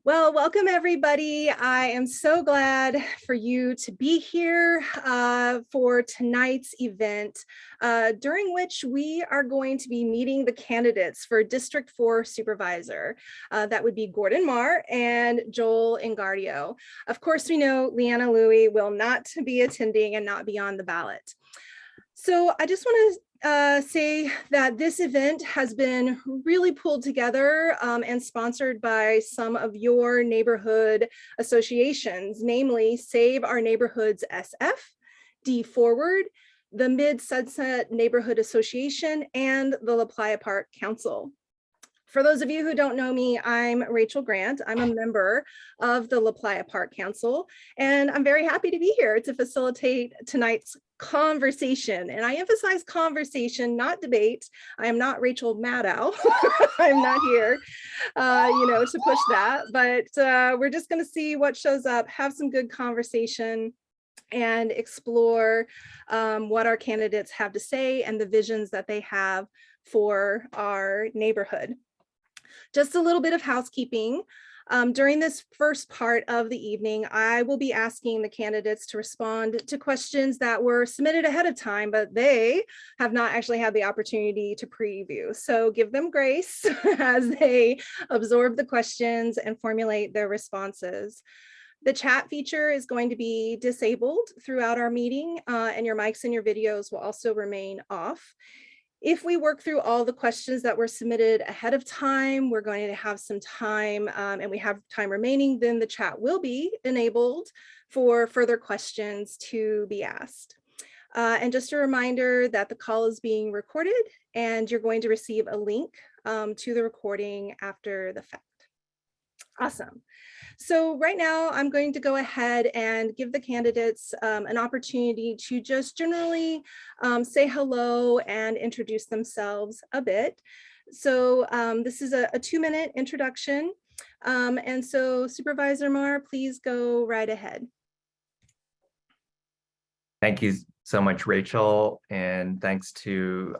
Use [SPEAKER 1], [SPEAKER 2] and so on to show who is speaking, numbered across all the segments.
[SPEAKER 1] Well, welcome everybody. I am so glad for you to be here for tonight's event, during which we are going to be meeting the candidates for District 4 Supervisor. That would be Gordon Marr and Joel Ingardio. Of course, we know Leanna Louie will not be attending and not be on the ballot. So I just want to say that this event has been really pulled together and sponsored by some of your neighborhood associations, namely Save Our Neighborhoods SF, D Forward, the Mid-Sunset Neighborhood Association, and the La Playa Park Council. For those of you who don't know me, I'm Rachel Grant. I'm a member of the La Playa Park Council, and I'm very happy to be here to facilitate tonight's conversation. And I emphasize conversation, not debate. I am not Rachel Maddow. I'm not here, to push that, but we're just going to see what shows up, have some good conversation, and explore what our candidates have to say and the visions that they have for our neighborhood. Just a little bit of housekeeping. During this first part of the evening, I will be asking the candidates to respond to questions that were submitted ahead of time, but they have not actually had the opportunity to preview. So give them grace as they absorb the questions and formulate their responses. The chat feature is going to be disabled throughout our meeting, and your mics and your videos will also remain off. If we work through all the questions that were submitted ahead of time, we're going to have some time and we have time remaining, then the chat will be enabled for further questions to be asked. And just a reminder that the call is being recorded and you're going to receive a link to the recording after the fact. Awesome. So right now I'm going to go ahead and give the candidates an opportunity to just generally say hello and introduce themselves a bit. So this is a 2-minute introduction. And so Supervisor Marr, please go right ahead.
[SPEAKER 2] Thank you so much, Rachel. And thanks to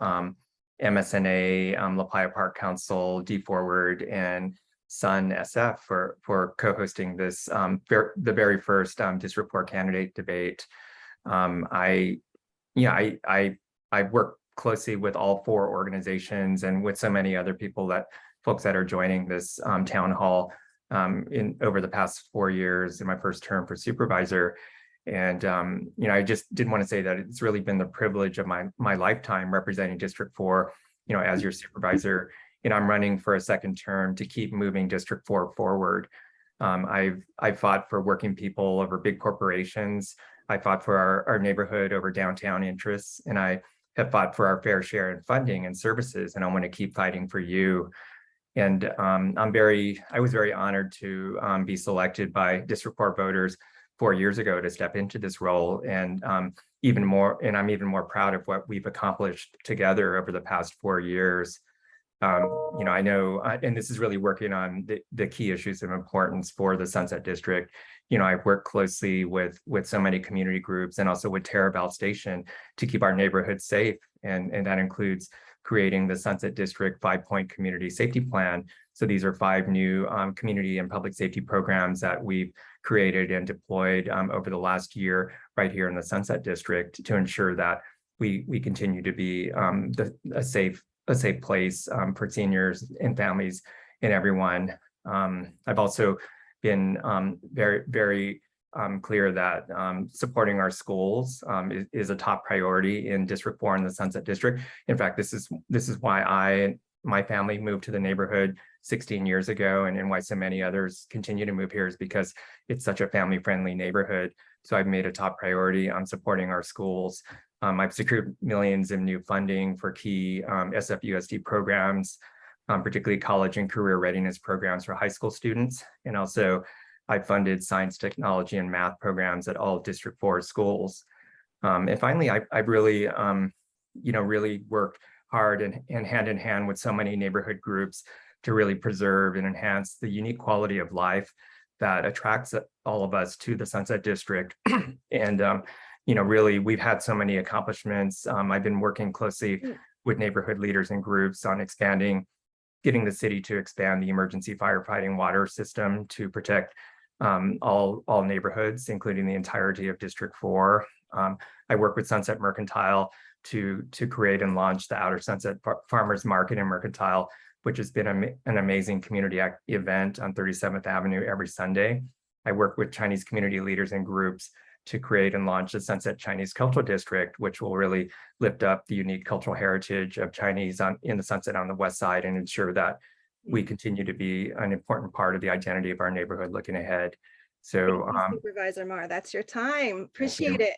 [SPEAKER 2] MSNA, La Playa Park Council, D Forward, and Sun SF for co-hosting this the very first District 4 candidate debate. I work closely with all 4 organizations and with so many other folks that are joining this town hall over the past 4 years in my first term for supervisor. And I just did want to say that it's really been the privilege of my lifetime representing District 4, as your supervisor. I'm running for a second term to keep moving District 4 forward. I've fought for working people over big corporations. I fought for our neighborhood over downtown interests, and I have fought for our fair share in funding and services, and I want to keep fighting for you. And I was very honored to be selected by District 4 voters 4 years ago to step into this role, and I'm even more proud of what we've accomplished together over the past 4 years. I know, and this is really working on the key issues of importance for the Sunset District. I've worked closely with so many community groups and also with Terravale Station to keep our neighborhoods safe. And that includes creating the Sunset District 5-point community safety plan. So these are 5 new community and public safety programs that we've created and deployed over the last year right here in the Sunset District to ensure that we continue to be a safe place for seniors and families and everyone. I've also been very, very clear that supporting our schools is a top priority in District 4 in the Sunset District. In fact, this is why I and my family moved to the neighborhood 16 years ago, and why so many others continue to move here is because it's such a family-friendly neighborhood. So I've made a top priority on supporting our schools. I've secured millions in new funding for key SFUSD programs, particularly college and career readiness programs for high school students. And also I funded science, technology, and math programs at all District 4 schools. And finally, I've really, really worked hard and hand in hand with so many neighborhood groups to really preserve and enhance the unique quality of life that attracts all of us to the Sunset District. And really, we've had so many accomplishments. I've been working closely with neighborhood leaders and groups on expanding getting the city to expand the emergency firefighting water system to protect all neighborhoods, including the entirety of District 4. I work with Sunset Mercantile to create and launch the Outer Sunset Farmers Market and Mercantile, which has been an amazing community event on 37th Avenue every Sunday. I work with Chinese community leaders and groups to create and launch the Sunset Chinese Cultural District, which will really lift up the unique cultural heritage of Chinese in the Sunset on the west side and ensure that we continue to be an important part of the identity of our neighborhood looking ahead. So,
[SPEAKER 1] Thank you, Supervisor Mar, that's your time. Appreciate it.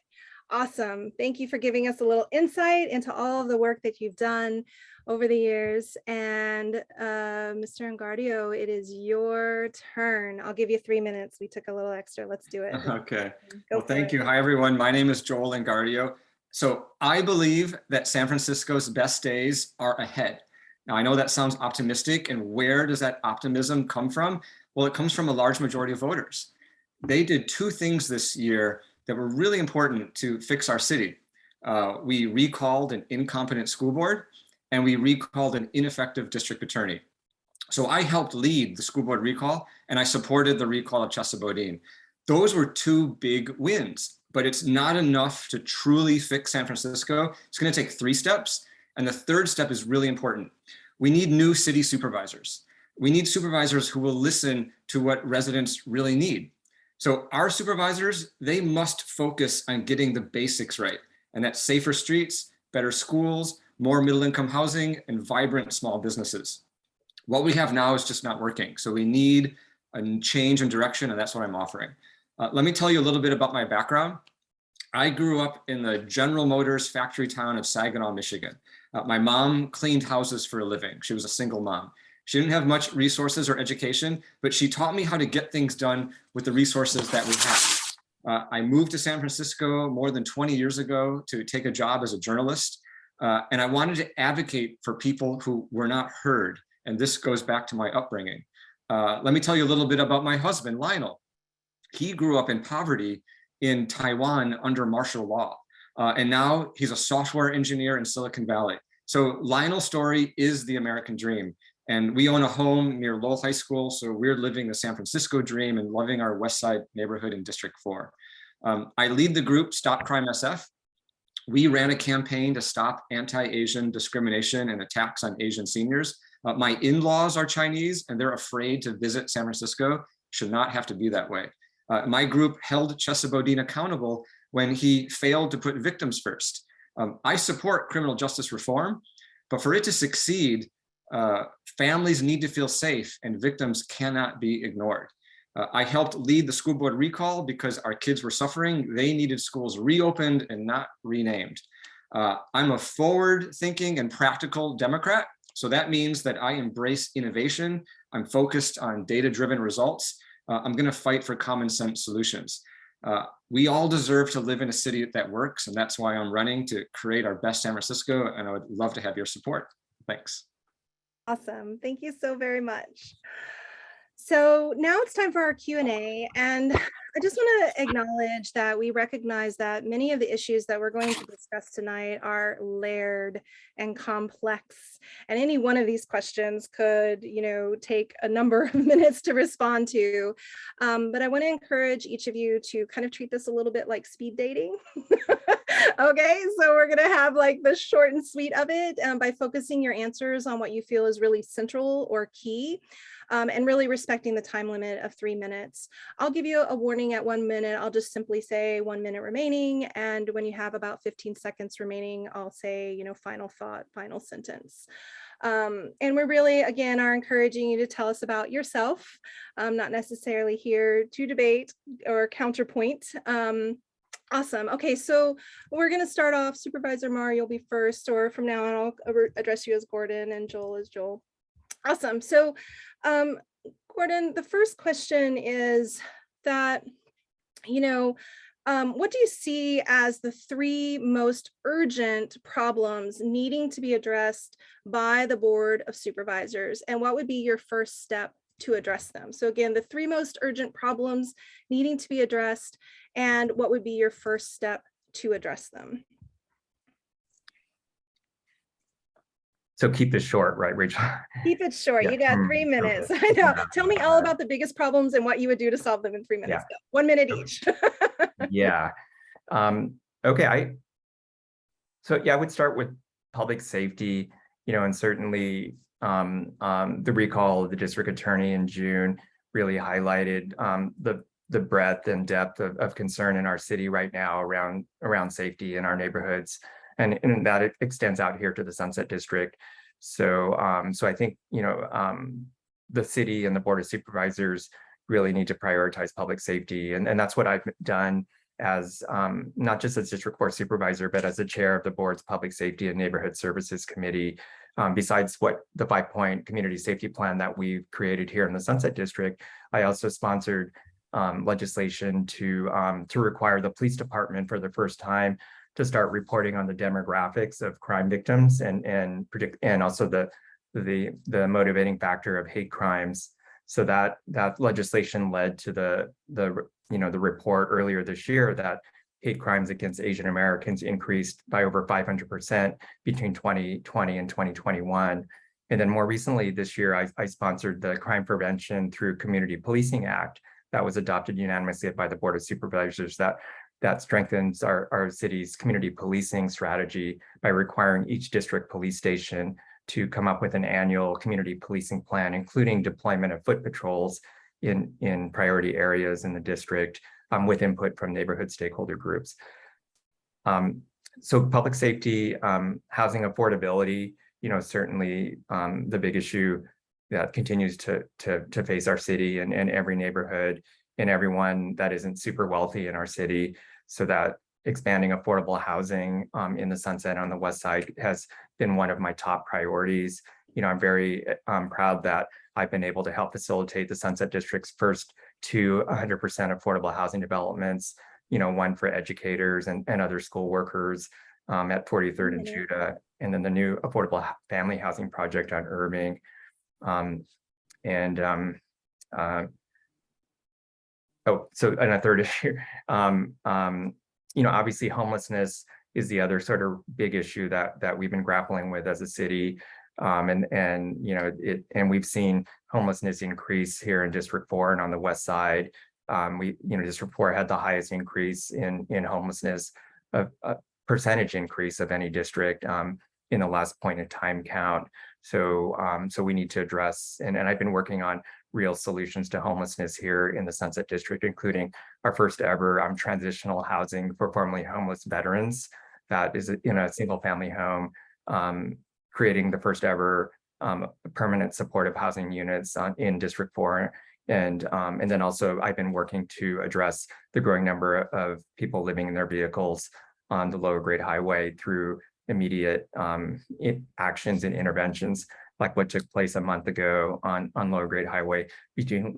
[SPEAKER 1] Awesome. Thank you for giving us a little insight into all of the work that you've done over the years. And Mr. Engardio, it is your turn. I'll give you 3 minutes. We took a little extra. Let's do it.
[SPEAKER 3] Okay. Well, thank you. Hi, everyone. My name is Joel Engardio. So I believe that San Francisco's best days are ahead. Now, I know that sounds optimistic. And where does that optimism come from? Well, it comes from a large majority of voters. They did 2 things this year that were really important to fix our city. We recalled an incompetent school board, and we recalled an ineffective district attorney. So I helped lead the school board recall, and I supported the recall of Chesa Boudin. Those were 2 big wins, but it's not enough to truly fix San Francisco. It's going to take 3 steps, and the 3rd step is really important. We need new city supervisors. We need supervisors who will listen to what residents really need. So our supervisors, they must focus on getting the basics right. And that's safer streets, better schools, more middle-income housing, and vibrant small businesses. What we have now is just not working. So we need a change in direction, and that's what I'm offering. Let me tell you a little bit about my background. I grew up in the General Motors factory town of Saginaw, Michigan. My mom cleaned houses for a living. She was a single mom. She didn't have much resources or education, but she taught me how to get things done with the resources that we have. I moved to San Francisco more than 20 years ago to take a job as a journalist. And I wanted to advocate for people who were not heard. And this goes back to my upbringing. Let me tell you a little bit about my husband, Lionel. He grew up in poverty in Taiwan under martial law. And now he's a software engineer in Silicon Valley. So Lionel's story is the American dream. And we own a home near Lowell High School, so we're living the San Francisco dream and loving our West Side neighborhood in District 4. I lead the group Stop Crime SF. We ran a campaign to stop anti-Asian discrimination and attacks on Asian seniors. My in-laws are Chinese and they're afraid to visit San Francisco. Should not have to be that way. My group held Chesa Boudin accountable when he failed to put victims first. I support criminal justice reform, but for it to succeed, families need to feel safe and victims cannot be ignored. I helped lead the school board recall because our kids were suffering. They needed schools reopened and not renamed. I'm a forward-thinking and practical Democrat. So that means that I embrace innovation. I'm focused on data-driven results. I'm going to fight for common sense solutions. We all deserve to live in a city that works, and that's why I'm running to create our best San Francisco, and I would love to have your support. Thanks.
[SPEAKER 1] Awesome. Thank you so very much. So now it's time for our Q&A, and I just want to acknowledge that we recognize that many of the issues that we're going to discuss tonight are layered and complex, and any one of these questions could, take a number of minutes to respond to. But I want to encourage each of you to kind of treat this a little bit like speed dating. Okay, so we're going to have like the short and sweet of it by focusing your answers on what you feel is really central or key. And really respecting the time limit of 3 minutes. I'll give you a warning at 1 minute. I'll just simply say 1 minute remaining. And when you have about 15 seconds remaining, I'll say, final thought, final sentence. And we really, again, are encouraging you to tell us about yourself. Not necessarily here to debate or counterpoint. Awesome. Okay, so we're going to start off. Supervisor Mar, you'll be first, or from now on, I'll address you as Gordon and Joel as Joel. Awesome. So, Gordon, the first question is that, what do you see as the 3 most urgent problems needing to be addressed by the Board of Supervisors? And what would be your first step to address them? So again, the 3 most urgent problems needing to be addressed, and what would be your first step to address them?
[SPEAKER 2] So keep this short, right, Rachel?
[SPEAKER 1] Keep it short.
[SPEAKER 2] Yeah.
[SPEAKER 1] You got 3 minutes. I know. Tell me all about the biggest problems and what you would do to solve them in 3 minutes.
[SPEAKER 2] Yeah.
[SPEAKER 1] Go. 1 minute each.
[SPEAKER 2] Yeah. Okay. So yeah, I would start with public safety, and certainly the recall of the district attorney in June really highlighted the breadth and depth of concern in our city right now around safety in our neighborhoods, and that it extends out here to the Sunset District. So I think the city and the Board of Supervisors really need to prioritize public safety, and that's what I've done as not just as district court supervisor, but as the chair of the board's public safety and neighborhood services committee. Besides what the 5-point community safety plan that we've created here in the Sunset District, I also sponsored legislation to require the police department for the first time to start reporting on the demographics of crime victims and also the motivating factor of hate crimes. So that legislation led to the report earlier this year that hate crimes against Asian Americans increased by over 500% between 2020 and 2021. And then more recently this year, I sponsored the Crime Prevention Through Community Policing Act that was adopted unanimously by the Board of Supervisors that strengthens our city's community policing strategy by requiring each district police station to come up with an annual community policing plan, including deployment of foot patrols in priority areas in the district with input from neighborhood stakeholder groups. So public safety, housing affordability, certainly the big issue that continues to face our city and every neighborhood and everyone that isn't super wealthy in our city. So that expanding affordable housing in the Sunset on the west side has been one of my top priorities. I'm very proud that I've been able to help facilitate the Sunset District's first 2 100% affordable housing developments, one for educators and other school workers at 43rd and Judah, and then the new affordable family housing project on Irving. So a third issue, obviously homelessness is the other sort of big issue that we've been grappling with as a city. And we've seen homelessness increase here in District 4 and on the west side. District 4 had the highest increase in homelessness, a percentage increase of any district in the last point in time count. So we need to address, and I've been working on real solutions to homelessness here in the Sunset District, including our first ever transitional housing for formerly homeless veterans that is in a single family home, creating the first ever permanent supportive housing units in District 4. And then also I've been working to address the growing number of people living in their vehicles on the lower grade highway through immediate actions and interventions, like what took place a month ago on lower grade highway between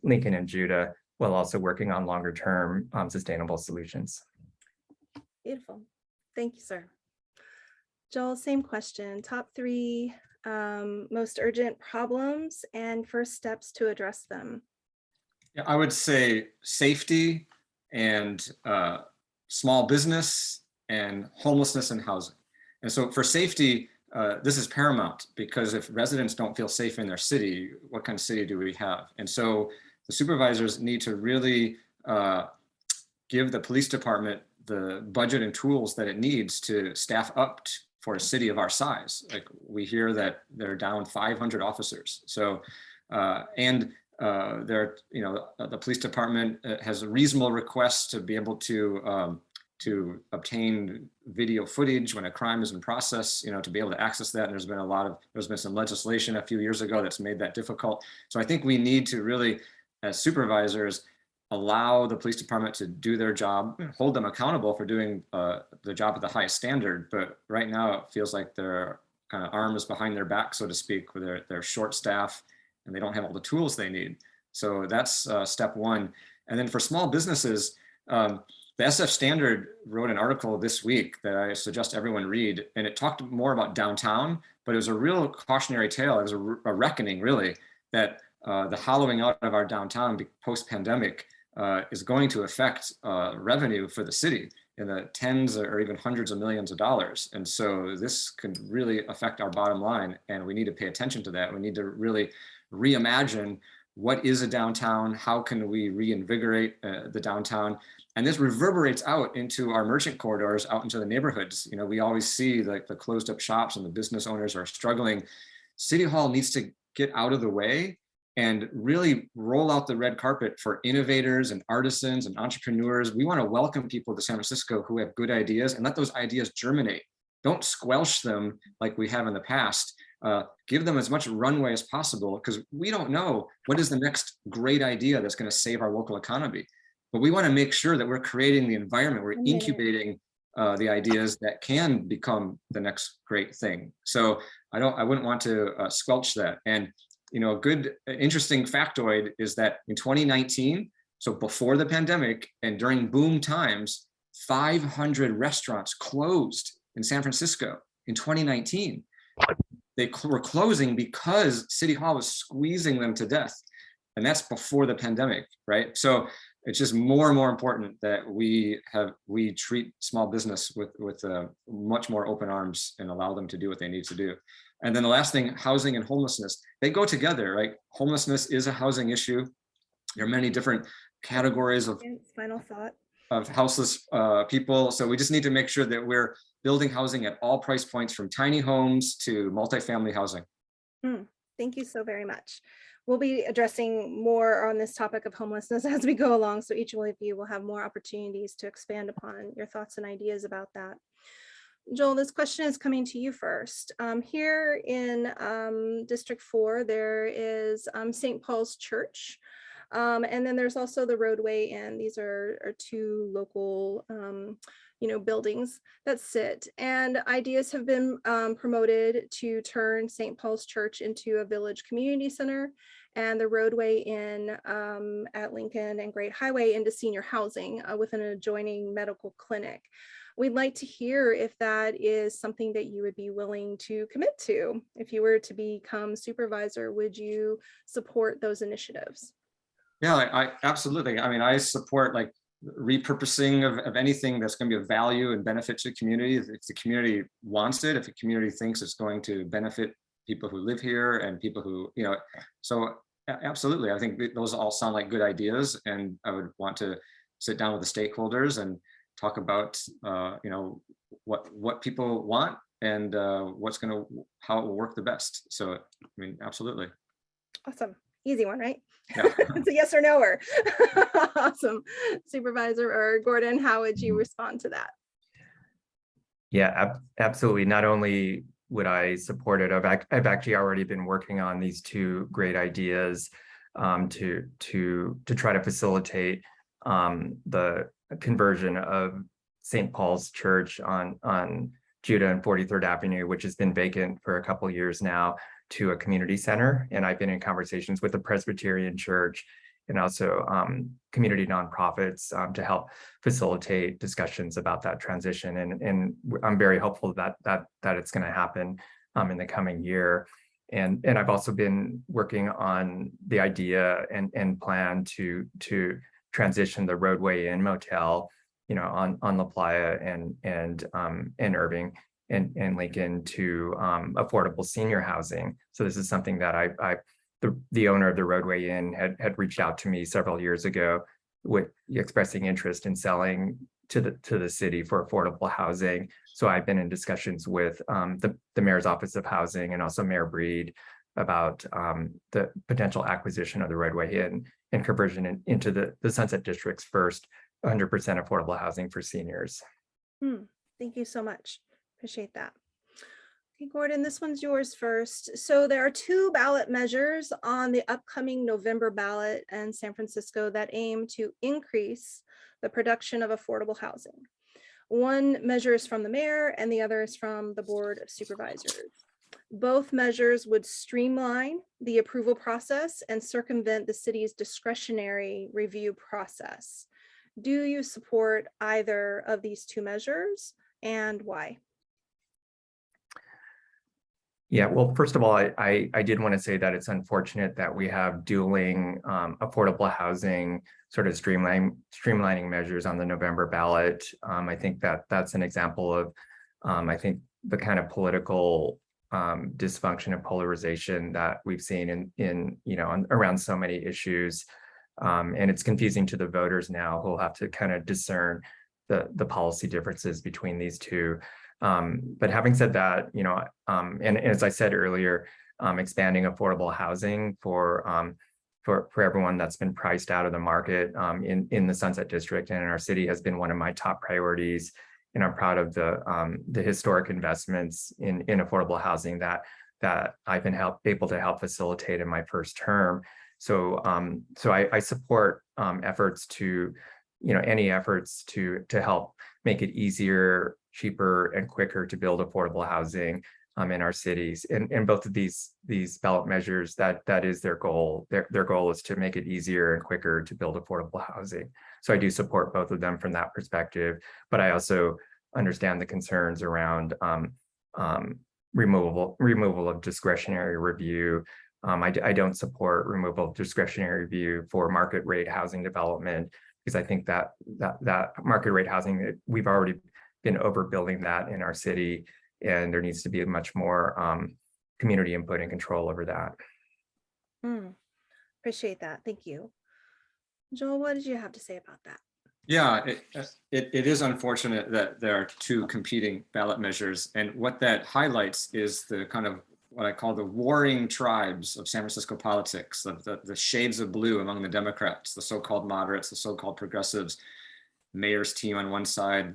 [SPEAKER 2] Lincoln and Judah, while also working on longer term sustainable solutions.
[SPEAKER 1] Beautiful. Thank you, sir. Joel, same question. Top 3 most urgent problems and first steps to address them.
[SPEAKER 3] Yeah, I would say safety and small business and homelessness and housing. And so for safety, this is paramount, because if residents don't feel safe in their city, what kind of city do we have? And so the supervisors need to really give the police department the budget and tools that it needs to staff up for a city of our size. Like, we hear that they're down 500 officers. So, the police department has a reasonable request to be able to obtain video footage when a crime is in process, to be able to access that. And there's been some legislation a few years ago that's made that difficult. So I think we need to really, as supervisors, allow the police department to do their job, hold them accountable for doing the job at the highest standard. But right now it feels like their kind of arms behind their back, so to speak, where they're short staff and they don't have all the tools they need. So that's step 1. And then for small businesses, the SF Standard wrote an article this week that I suggest everyone read, and it talked more about downtown, but it was a real cautionary tale. It was a reckoning, really, that the hollowing out of our downtown post-pandemic is going to affect revenue for the city. in the tens or even hundreds of millions of dollars. And so this could really affect our bottom line, and we need to pay attention to that. We need to really reimagine what is a downtown, how can we reinvigorate the downtown, and this reverberates out into our merchant corridors, out into the neighborhoods. You know, we always see like the closed up shops and the business owners are struggling. City Hall needs to get out of the way and really roll out the red carpet for innovators and artisans and entrepreneurs. We want to welcome people to San Francisco who have good ideas and let those ideas germinate. Don't squelch them like we have in the past. Give them as much runway as possible, because we don't know what is the next great idea that's going to save our local economy. But we want to make sure that we're creating the environment, we're incubating the ideas that can become the next great thing. So I wouldn't want to squelch that. And you know, a good, interesting factoid is that in 2019, so before the pandemic and during boom times, 500 restaurants closed in San Francisco in 2019. They were closing because City Hall was squeezing them to death. And that's before the pandemic, right? So it's just more and more important that we treat small business with much more open arms and allow them to do what they need to do. And then the last thing, housing and homelessness, they go together, right? Homelessness is a housing issue. There are many different categories of
[SPEAKER 1] final thought
[SPEAKER 3] of houseless people. So we just need to make sure that we're building housing at all price points, from tiny homes to multifamily housing.
[SPEAKER 1] Thank you so very much. We'll be addressing more on this topic of homelessness as we go along, so each one of you will have more opportunities to expand upon your thoughts and ideas about that. Joel, this question is coming to you first. Here in District 4, there is St. Paul's Church, and then there's also the Roadway Inn. These are two local buildings that sit, and ideas have been promoted to turn St. Paul's Church into a village community center, and the Roadway Inn at Lincoln and Great Highway into senior housing with an adjoining medical clinic. We'd like to hear if that is something that you would be willing to commit to. If you were to become supervisor, would you support those initiatives?
[SPEAKER 3] Yeah, I absolutely. I mean, I support like repurposing of anything that's going to be of value and benefit to the community. If the community wants it, if the community thinks it's going to benefit people who live here and people who, so absolutely. I think those all sound like good ideas, and I would want to sit down with the stakeholders and talk about, what people want and how it will work the best. So, I mean, absolutely.
[SPEAKER 1] Awesome. Easy one, right?
[SPEAKER 3] Yeah.
[SPEAKER 1] It's a yes or no or. Awesome. Supervisor or Gordon, how would you respond to that?
[SPEAKER 2] Yeah, absolutely. Not only would I support it, I've actually already been working on these two great ideas to try to facilitate the conversion of St. Paul's Church on Judah and 43rd Avenue, which has been vacant for a couple of years now, to a community center. And I've been in conversations with the Presbyterian Church and also community nonprofits to help facilitate discussions about that transition. And I'm very hopeful that it's going to happen in the coming year. And I've also been working on the idea and plan to transition the Roadway Inn motel, on La Playa and Irving and Lincoln to affordable senior housing. So this is something that the owner of the Roadway Inn had reached out to me several years ago with expressing interest in selling to the city for affordable housing. So I've been in discussions with the Mayor's Office of Housing and also Mayor Breed about the potential acquisition of the Roadway Inn and conversion into the Sunset District's first 100% affordable housing for seniors.
[SPEAKER 1] Thank you so much. Appreciate that. Okay, Gordon, this one's yours first. So there are two ballot measures on the upcoming November ballot in San Francisco that aim to increase the production of affordable housing. One measure is from the mayor and the other is from the Board of Supervisors. Both measures would streamline the approval process and circumvent the city's discretionary review process. Do you support either of these two measures, and why?
[SPEAKER 2] Yeah, well, first of all, I did want to say that it's unfortunate that we have dueling affordable housing sort of streamlining measures on the November ballot. I think that that's an example of, I think, the kind of political dysfunction and polarization that we've seen in around so many issues. And it's confusing to the voters now who'll have to kind of discern the policy differences between these two. But having said that, and as I said earlier, expanding affordable housing for everyone that's been priced out of the market in the Sunset District and in our city has been one of my top priorities. And I'm proud of the historic investments in affordable housing that I've been able to help facilitate in my first term. So I support efforts to, any efforts to help make it easier, cheaper, and quicker to build affordable housing in our cities. And both of these ballot measures, that is their goal. Their goal is to make it easier and quicker to build affordable housing. So I do support both of them from that perspective, but I also understand the concerns around removal of discretionary review. I don't support removal of discretionary review for market rate housing development, because I think that market rate housing, we've already been overbuilding that in our city, and there needs to be much more community input and control over that.
[SPEAKER 1] Appreciate that. Thank you. Joel, what did you have to say about that?
[SPEAKER 3] Yeah, it is unfortunate that there are two competing ballot measures. And what that highlights is the kind of what I call the warring tribes of San Francisco politics, the shades of blue among the Democrats, the so-called moderates, the so-called progressives, mayor's team on one side,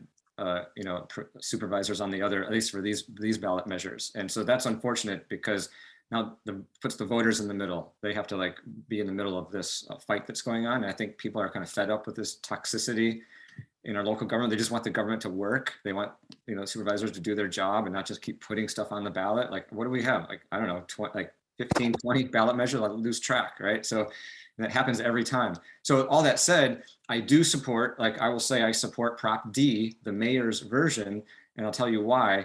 [SPEAKER 3] supervisors on the other, at least for these ballot measures. And so that's unfortunate because now puts the voters in the middle. They have to be in the middle of this fight that's going on. And I think people are kind of fed up with this toxicity in our local government. They just want the government to work. They want, supervisors to do their job and not just keep putting stuff on the ballot. Like, what do we have? I don't know, 15, 20 ballot measures, I'll lose track, right? So that happens every time. So all that said, I do support, I will say I support Prop D, the mayor's version, and I'll tell you why.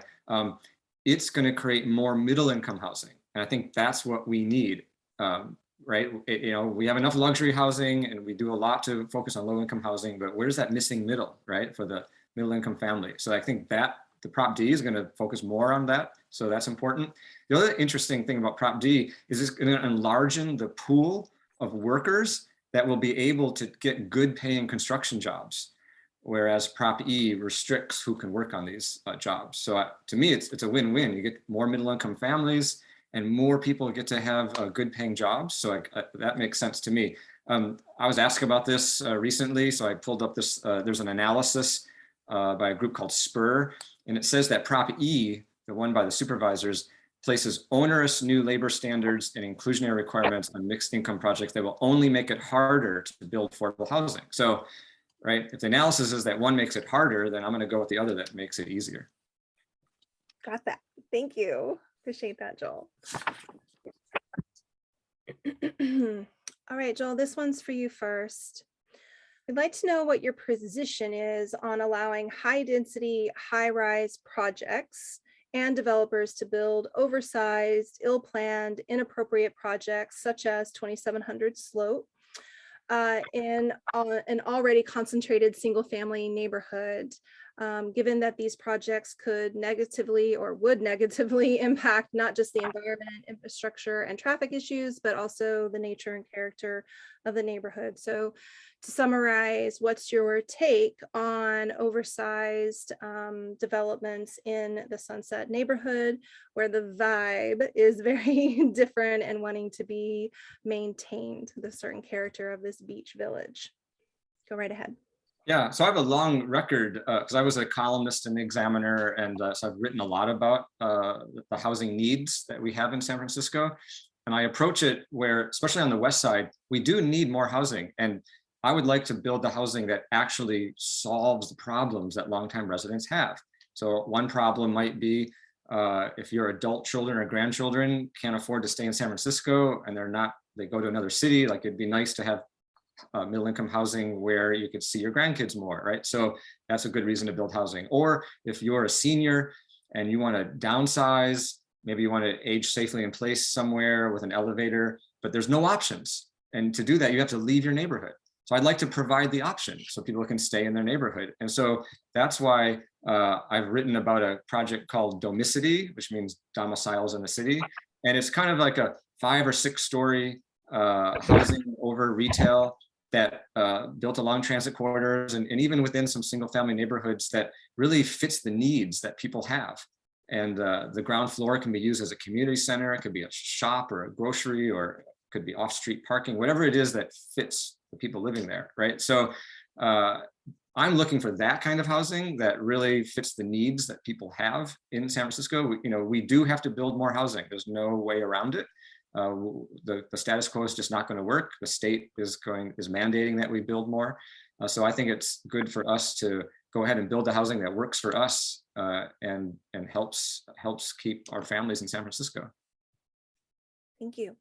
[SPEAKER 3] It's going to create more middle income housing. And I think that's what we need, right? We have enough luxury housing and we do a lot to focus on low income housing, but where's that missing middle, right? For the middle income family. So I think that the Prop D is going to focus more on that. So that's important. The other interesting thing about Prop D is it's going to enlarge the pool of workers that will be able to get good paying construction jobs, whereas Prop E restricts who can work on these jobs. So to me, it's a win-win. You get more middle income families and more people get to have good paying jobs. So that makes sense to me. I was asked about this recently, so I pulled up this, there's an analysis by a group called Spur, and it says that Prop E, the one by the supervisors, places onerous new labor standards and inclusionary requirements on mixed income projects that will only make it harder to build affordable housing. So, right, if the analysis is that one makes it harder, then I'm going to go with the other that makes it easier.
[SPEAKER 1] Got that. Thank you. Appreciate that, Joel. All right, Joel, this one's for you first. We'd like to know what your position is on allowing high density, high rise projects and developers to build oversized, ill-planned, inappropriate projects such as 2700 Sloat in an already concentrated single family neighborhood, given that these projects could negatively or would negatively impact not just the environment, infrastructure, and traffic issues, but also the nature and character of the neighborhood. So to summarize, what's your take on oversized developments in the Sunset neighborhood, where the vibe is very different and wanting to be maintained, the certain character of this beach village? Go right ahead.
[SPEAKER 3] Yeah, so I have a long record because I was a columnist in the Examiner, and so I've written a lot about the housing needs that we have in San Francisco. And I approach it where, especially on the west side, we do need more housing. And I would like to build the housing that actually solves the problems that longtime residents have. So one problem might be if your adult children or grandchildren can't afford to stay in San Francisco and they go to another city, it'd be nice to have middle income housing where you could see your grandkids more, right? So that's a good reason to build housing. Or if you're a senior and you want to downsize Maybe you want to age safely in place somewhere with an elevator, but there's no options. And to do that, you have to leave your neighborhood. So I'd like to provide the option so people can stay in their neighborhood. And so that's why I've written about a project called Domicity, which means domiciles in the city. And it's kind of like a 5 or 6 story housing over retail that built along transit corridors and even within some single family neighborhoods that really fits the needs that people have. And the ground floor can be used as a community center. It could be a shop or a grocery, or it could be off-street parking, whatever it is that fits the people living there, right? So I'm looking for that kind of housing that really fits the needs that people have in San Francisco. We do have to build more housing. There's no way around it. The status quo is just not going to work. The state is mandating that we build more. So I think it's good for us to go ahead and build the housing that works for us and helps keep our families in San Francisco.
[SPEAKER 1] Thank you.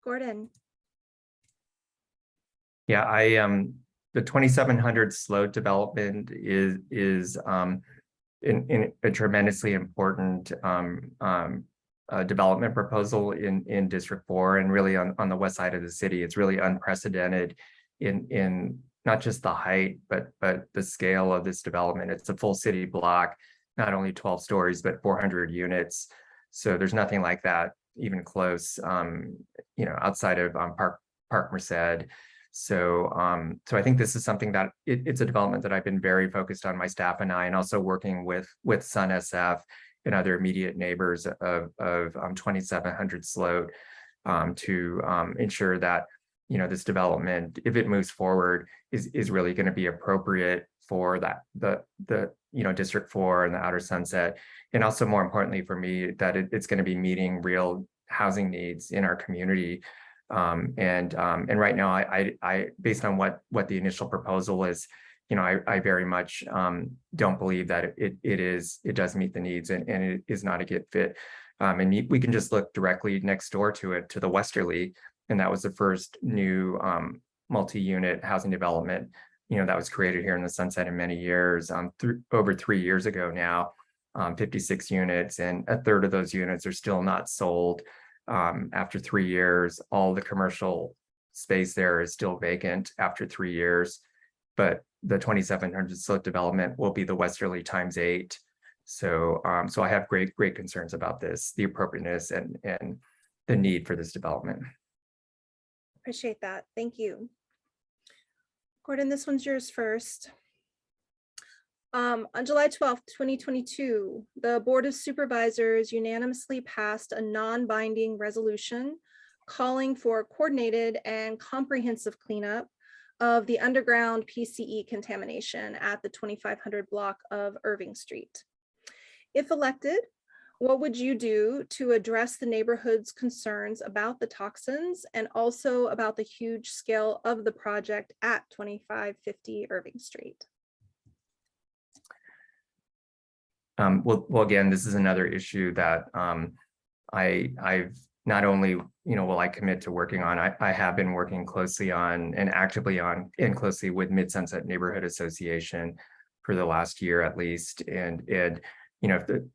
[SPEAKER 1] Gordon.
[SPEAKER 2] Yeah, the 2700 Sloat development is in a tremendously important development proposal in District 4 and really on the west side of the city. It's really unprecedented in not just the height, but the scale of this development. It's a full city block, not only 12 stories, but 400 units. So there's nothing like that even close, outside of Park Merced. So I think this is something that it's a development that I've been very focused on, my staff and I, and also working with Sun SF and other immediate neighbors of 2700 Sloat to ensure that this development, if it moves forward, is really going to be appropriate for the District 4 and the Outer Sunset, and also more importantly for me that it's going to be meeting real housing needs in our community. And right now, I based on what the initial proposal is, I very much don't believe that it does meet the needs and it is not a good fit. And we can just look directly next door to it, to the Westerly, and that was the first new multi-unit housing development, that was created here in the Sunset in many years, over 3 years ago now, 56 units, and a third of those units are still not sold. After 3 years, all the commercial space there is still vacant after 3 years, but the 2700 Sloat development will be the Westerly times 8. So I have great concerns about this, the appropriateness and the need for this development.
[SPEAKER 1] Appreciate that. Thank you. Gordon, this one's yours first. On July 12th, 2022, the Board of Supervisors unanimously passed a non-binding resolution calling for coordinated and comprehensive cleanup of the underground PCE contamination at the 2500 block of Irving Street. If elected, what would you do to address the neighborhood's concerns about the toxins and also about the huge scale of the project at 2550 Irving Street?
[SPEAKER 2] Well, again, this is another issue that I've not only, will I commit to working on, I have been working closely on and actively on and closely with Mid-Sunset Neighborhood Association for the last year at least. And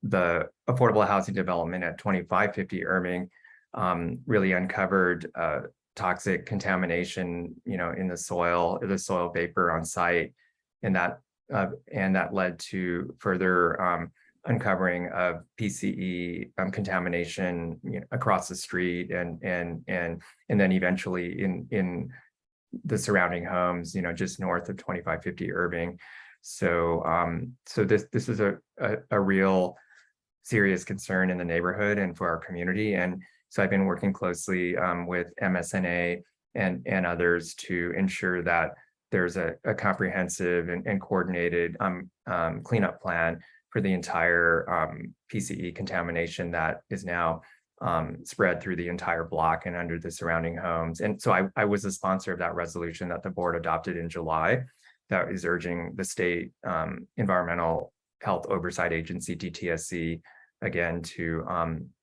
[SPEAKER 2] the affordable housing development at 2550 Irving really uncovered toxic contamination, in the soil vapor on site, and that led to further uncovering of PCE contamination across the street, and then eventually in the surrounding homes, just north of 2550 Irving. So this is a real serious concern in the neighborhood and for our community. And so I've been working closely with MSNA and others to ensure that there's a comprehensive and coordinated cleanup plan for the entire PCE contamination that is now spread through the entire block and under the surrounding homes. And so I was a sponsor of that resolution that the board adopted in July that is urging the state Environmental Health Oversight Agency, DTSC, again, to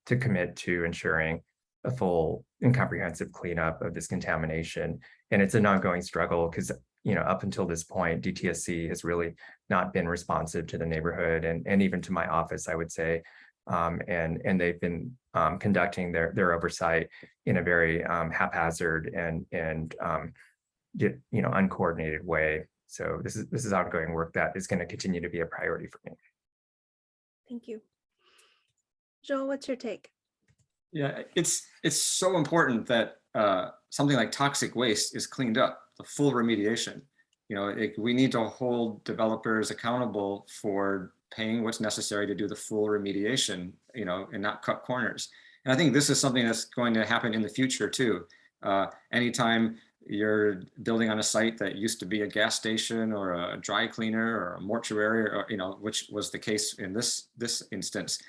[SPEAKER 2] commit to ensuring a full and comprehensive cleanup of this contamination. And it's an ongoing struggle because, up until this point, DTSC has really not been responsive to the neighborhood and even to my office, I would say. and they've been conducting their oversight in a very haphazard and uncoordinated way. So this is ongoing work that is going to continue to be a priority for me.
[SPEAKER 1] Thank you. Joel, what's your take?
[SPEAKER 3] Yeah, it's so important that something like toxic waste is cleaned up, the full remediation. We need to hold developers accountable for paying what's necessary to do the full remediation, and not cut corners. And I think this is something that's going to happen in the future too. Anytime you're building on a site that used to be a gas station or a dry cleaner or a mortuary, or which was the case in this instance,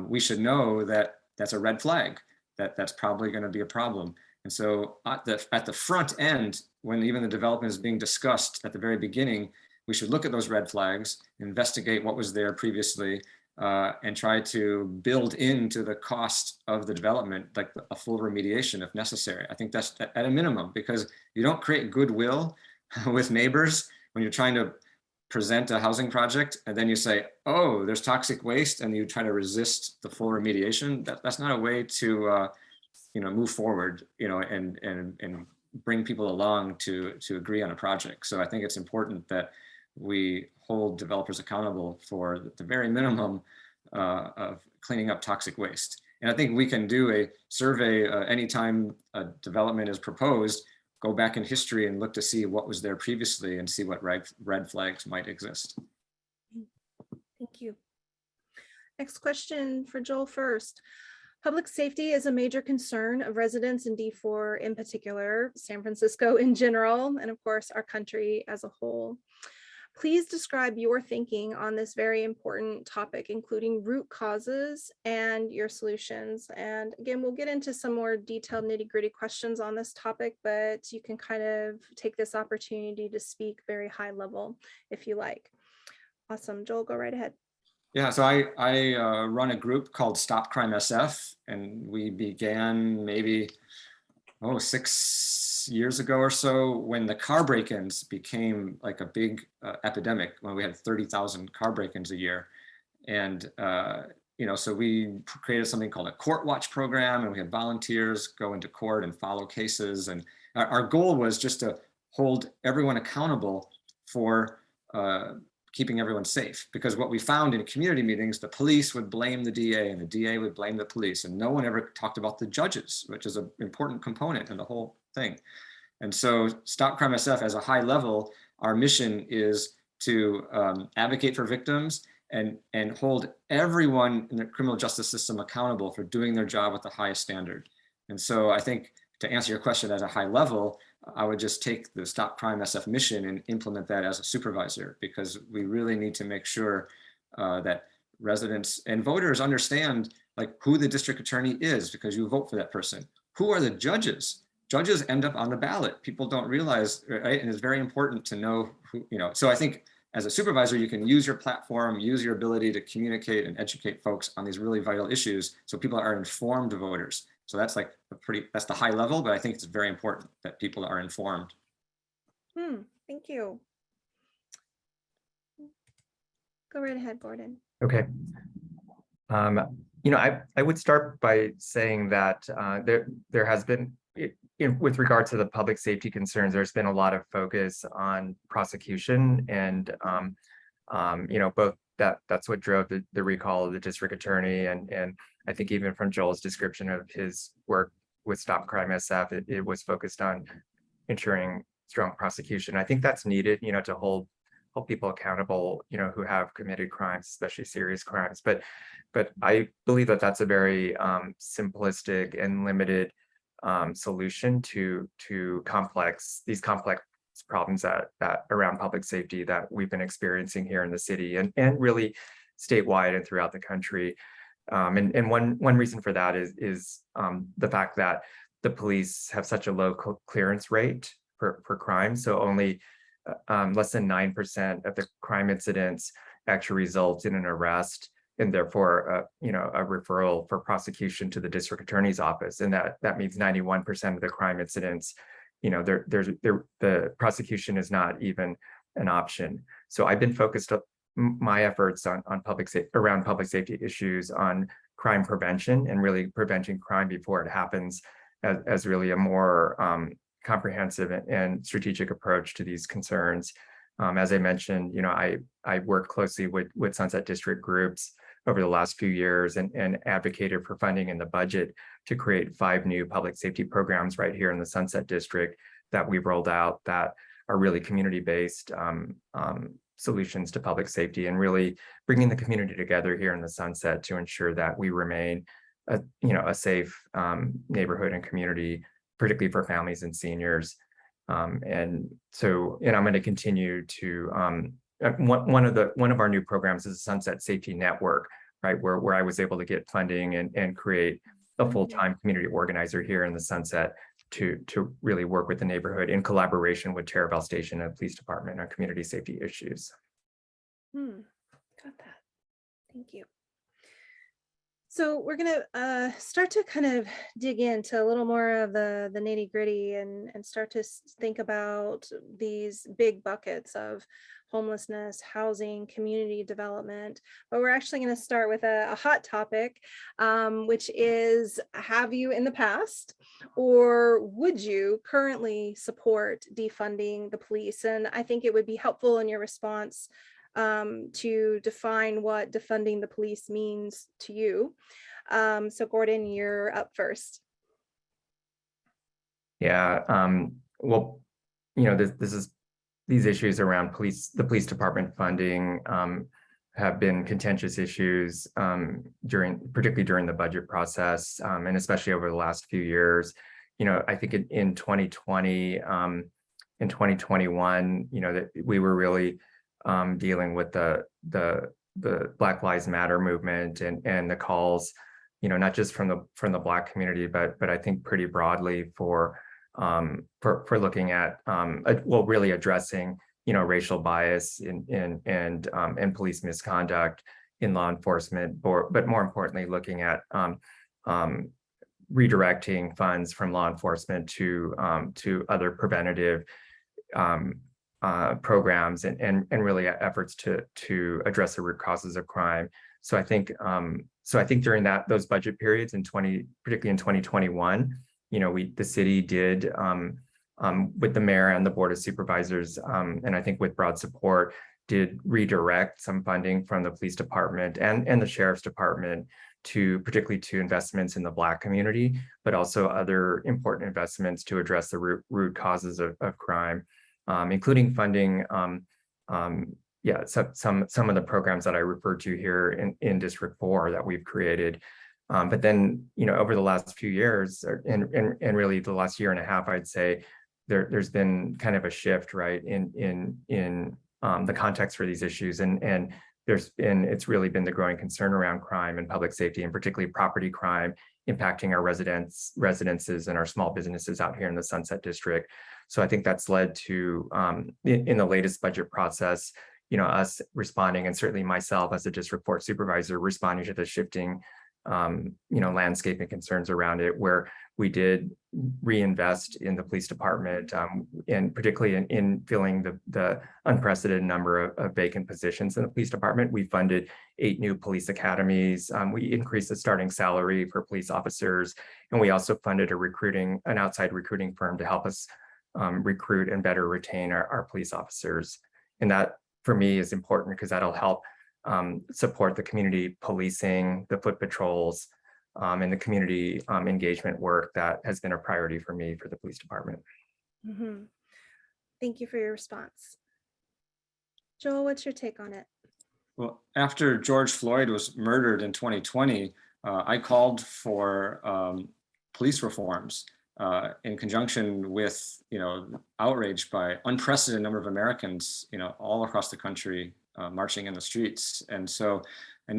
[SPEAKER 3] we should know that that's a red flag, that's probably going to be a problem. And so at the front end, when even the development is being discussed at the very beginning, we should look at those red flags, investigate what was there previously, and try to build into the cost of the development, like a full remediation if necessary. I think that's at a minimum, because you don't create goodwill with neighbors when you're trying to present a housing project and then you say, oh, there's toxic waste, and you try to resist the full remediation. That's not a way to move forward, and bring people along to agree on a project. So I think it's important that we hold developers accountable for the very minimum of cleaning up toxic waste. And I think we can do a survey anytime a development is proposed, go back in history and look to see what was there previously and see what red flags might exist.
[SPEAKER 1] Thank you. Next question for Joel first. Public safety is a major concern of residents in D4 in particular, San Francisco in general, and of course our country as a whole. Please describe your thinking on this very important topic, including root causes and your solutions. And again, we'll get into some more detailed nitty-gritty questions on this topic, but you can kind of take this opportunity to speak very high level if you like. Awesome. Joel, go right ahead.
[SPEAKER 3] Yeah, so I run a group called Stop Crime SF, and we began maybe 6 years ago or so when the car break-ins became like a big epidemic, when we had 30,000 car break-ins a year. And so we created something called a court watch program, and we had volunteers go into court and follow cases. And our goal was just to hold everyone accountable for keeping everyone safe, because what we found in community meetings, the police would blame the DA and the DA would blame the police, and no one ever talked about the judges, which is an important component in the whole thing. And so Stop Crime SF, as a high level, our mission is to advocate for victims and hold everyone in the criminal justice system accountable for doing their job with the highest standard. And so I think, to answer your question at a high level, I would just take the Stop Crime SF mission and implement that as a supervisor, because we really need to make sure that residents and voters understand like who the district attorney is, because you vote for that person. Who are the judges? Judges end up on the ballot. People don't realize, right? And it's very important to know who, so I think as a supervisor, you can use your platform, use your ability to communicate and educate folks on these really vital issues so people are informed voters. So that's like that's the high level, but I think it's very important that people are informed.
[SPEAKER 1] Thank you. Go right ahead, Gordon.
[SPEAKER 2] Okay. I would start by saying that there has been, with regard to the public safety concerns, there's been a lot of focus on prosecution, and both that's what drove the recall of the district attorney, and I think even from Joel's description of his work with Stop Crime SF, it was focused on ensuring strong prosecution. I think that's needed, to hold people accountable, who have committed crimes, especially serious crimes. But I believe that that's a very simplistic and limited solution to these complex problems that around public safety that we've been experiencing here in the city and really statewide and throughout the country. And one reason for that is the fact that the police have such a low clearance rate for crime. So only less than 9% of the crime incidents actually result in an arrest, and therefore a referral for prosecution to the district attorney's office. And that means 91% of the crime incidents, the prosecution is not even an option. So I've been focused my efforts on around public safety issues on crime prevention and really preventing crime before it happens as really a more comprehensive and strategic approach to these concerns. As I mentioned, I work closely with Sunset District groups over the last few years and advocated for funding in the budget to create 5 new public safety programs right here in the Sunset District that we've rolled out that are really community-based solutions to public safety, and really bringing the community together here in the Sunset to ensure that we remain a safe neighborhood and community, particularly for families and seniors. And I'm going to continue to one of our new programs is a Sunset Safety Network, right, where I was able to get funding and create a full-time community organizer here in the Sunset to really work with the neighborhood in collaboration with Terraville Station and Police Department on community safety issues.
[SPEAKER 1] Got that. Thank you. So we're going to start to kind of dig into a little more of the nitty gritty and start to think about these big buckets of homelessness, housing, community development. But we're actually going to start with a hot topic, which is, have you in the past, or would you currently support defunding the police? And I think it would be helpful in your response to define what defunding the police means to you. So Gordon, you're up first.
[SPEAKER 2] Yeah, well, these issues around the police department funding have been contentious issues particularly during the budget process, and especially over the last few years. I think in 2020, in 2021, that we were really dealing with the Black Lives Matter movement and the calls, not just from the Black community, but I think pretty broadly for looking at really addressing racial bias and police misconduct in law enforcement, but more importantly looking at redirecting funds from law enforcement to other preventative programs and really efforts to address the root causes of crime. So I think during those budget periods particularly in 2021, the city did with the mayor and the board of supervisors, and I think with broad support, did redirect some funding from the police department and the sheriff's department particularly to investments in the Black community, but also other important investments to address the root causes of crime. Including funding, some of the programs that I referred to here in District 4 that we've created. But then, over the last few years, and really the last year and a half, I'd say there's been kind of a shift, right, in the context for these issues, and it's really been the growing concern around crime and public safety, and particularly property crime impacting our residences and our small businesses out here in the Sunset District. So I think that's led to, in the latest budget process, us responding, and certainly myself as a District 4 supervisor responding to the shifting, landscape and concerns around it, where we did reinvest in the police department, and particularly in filling the unprecedented number of vacant positions in the police department. We funded 8 new police academies. We increased the starting salary for police officers, and we also funded an outside recruiting firm to help us recruit and better retain our police officers. And that, for me, is important because that'll help support the community policing, the foot patrols, and the community engagement work that has been a priority for me for the police department.
[SPEAKER 1] Mm-hmm. Thank you for your response. Joel, what's your take on it?
[SPEAKER 3] Well, after George Floyd was murdered in 2020, I called for police reforms in conjunction with, outrage by unprecedented number of Americans, all across the country marching in the streets. And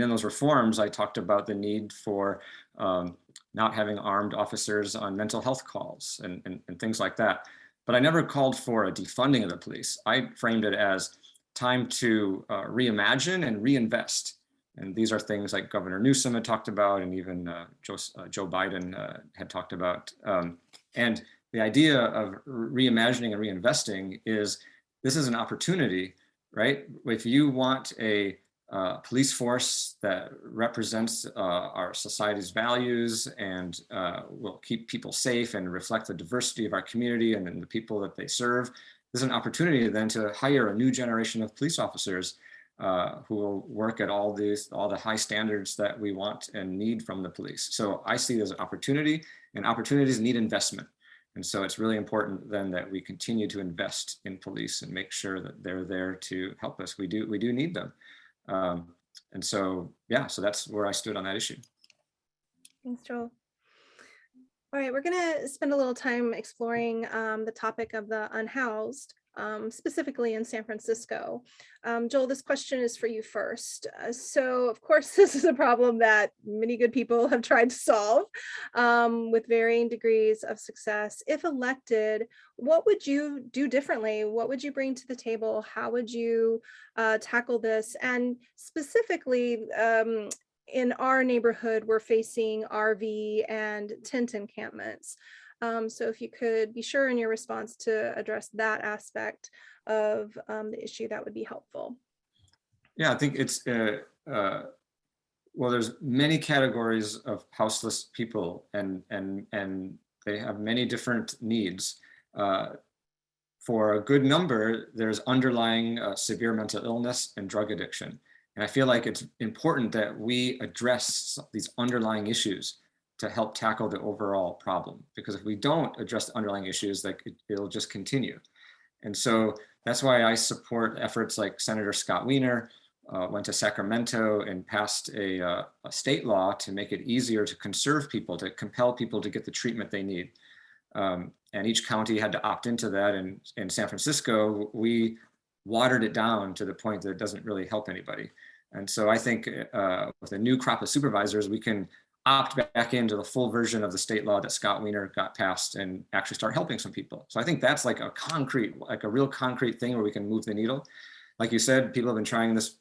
[SPEAKER 3] in those reforms, I talked about the need for not having armed officers on mental health calls and things like that. But I never called for a defunding of the police. I framed it as time to reimagine and reinvest. And these are things like Governor Newsom had talked about, and even Joe Biden had talked about. And the idea of reimagining and reinvesting is, this is an opportunity right? If you want a police force that represents our society's values and will keep people safe and reflect the diversity of our community and the people that they serve, there's an opportunity then to hire a new generation of police officers who will work at all the high standards that we want and need from the police. So I see it as an opportunity, and opportunities need investment. And so it's really important then that we continue to invest in police and make sure that they're there to help us. We do need them. And so, yeah, so that's where I stood on that issue.
[SPEAKER 1] Thanks, Joel. All right, we're going to spend a little time exploring the topic of the unhoused, specifically in San Francisco. Joel, this question is for you first. So, of course, this is a problem that many good people have tried to solve with varying degrees of success. If elected, what would you do differently? What would you bring to the table? How would you tackle this? And specifically, in our neighborhood, we're facing RV and tent encampments. So if you could be sure in your response to address that aspect of the issue, that would be helpful.
[SPEAKER 3] Yeah, I think it's, well, there's many categories of houseless people and they have many different needs. For a good number, there's underlying severe mental illness and drug addiction. And I feel like it's important that we address these underlying issues to help tackle the overall problem. Because if we don't address the underlying issues, like it'll just continue. And so that's why I support efforts like Senator Scott Wiener went to Sacramento and passed a state law to make it easier to conserve people, to compel people to get the treatment they need. And each county had to opt into that. And in San Francisco, we watered it down to the point that it doesn't really help anybody. And so I think with a new crop of supervisors, we can opt back into the full version of the state law that Scott Wiener got passed and actually start helping some people. So I think that's like a concrete, like a real concrete thing where we can move the needle. Like you said, people have been trying this,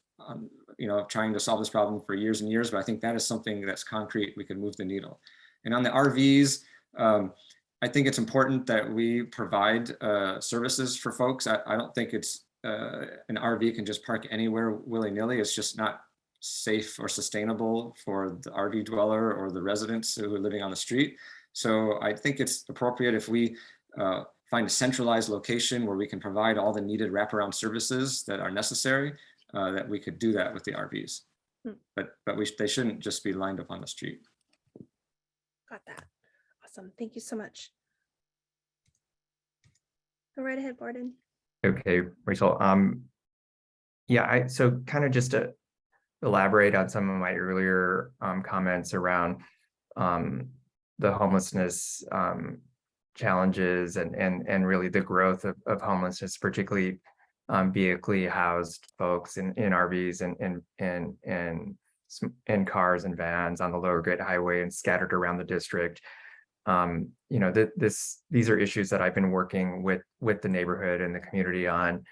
[SPEAKER 3] trying to solve this problem for years and years, but I think that is something that's concrete. We can move the needle. And on the RVs, I think it's important that we provide services for folks. I don't think it's an RV can just park anywhere willy-nilly. It's just not safe or sustainable for the RV dweller or the residents who are living on the street. So I think it's appropriate if we find a centralized location where we can provide all the needed wraparound services that are necessary, that we could do that with the RVs. But they shouldn't just be lined up on the street.
[SPEAKER 1] Got that. Awesome. Thank you so much. Go right ahead, Borden.
[SPEAKER 2] Okay, Rachel. Yeah, so kind of just to elaborate on some of my earlier comments around the homelessness challenges and really the growth of homelessness, particularly vehically housed folks in RVs and cars and vans on the lower grade highway and scattered around the district. These are issues that I've been working with the neighborhood and the community on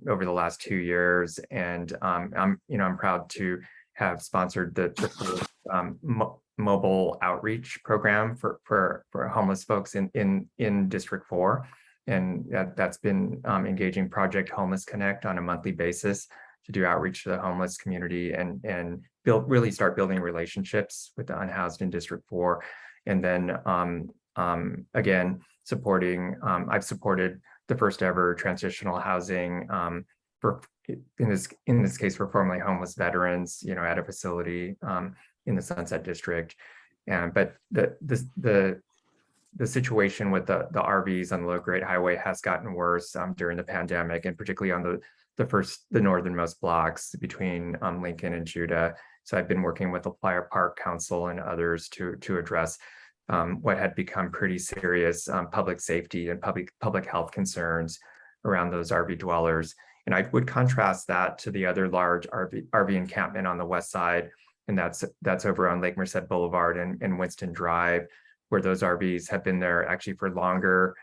[SPEAKER 2] over the last 2 years, and I'm proud to have sponsored the mobile outreach program for homeless folks in District 4, and that's been engaging Project Homeless Connect on a monthly basis to do outreach to the homeless community and really start building relationships with the unhoused in District 4. And then again, I've supported the first ever transitional housing for in this case for formerly homeless veterans, at a facility in the Sunset District. But the situation with the RVs on the low grade highway has gotten worse during the pandemic, and particularly on the northernmost blocks between Lincoln and Judah. So I've been working with the Playa Park Council and others to address what had become pretty serious public safety and public health concerns around those RV dwellers. And I would contrast that to the other large RV encampment on the west side, and that's over on Lake Merced Boulevard and Winston Drive, where those RVs have been there actually for longer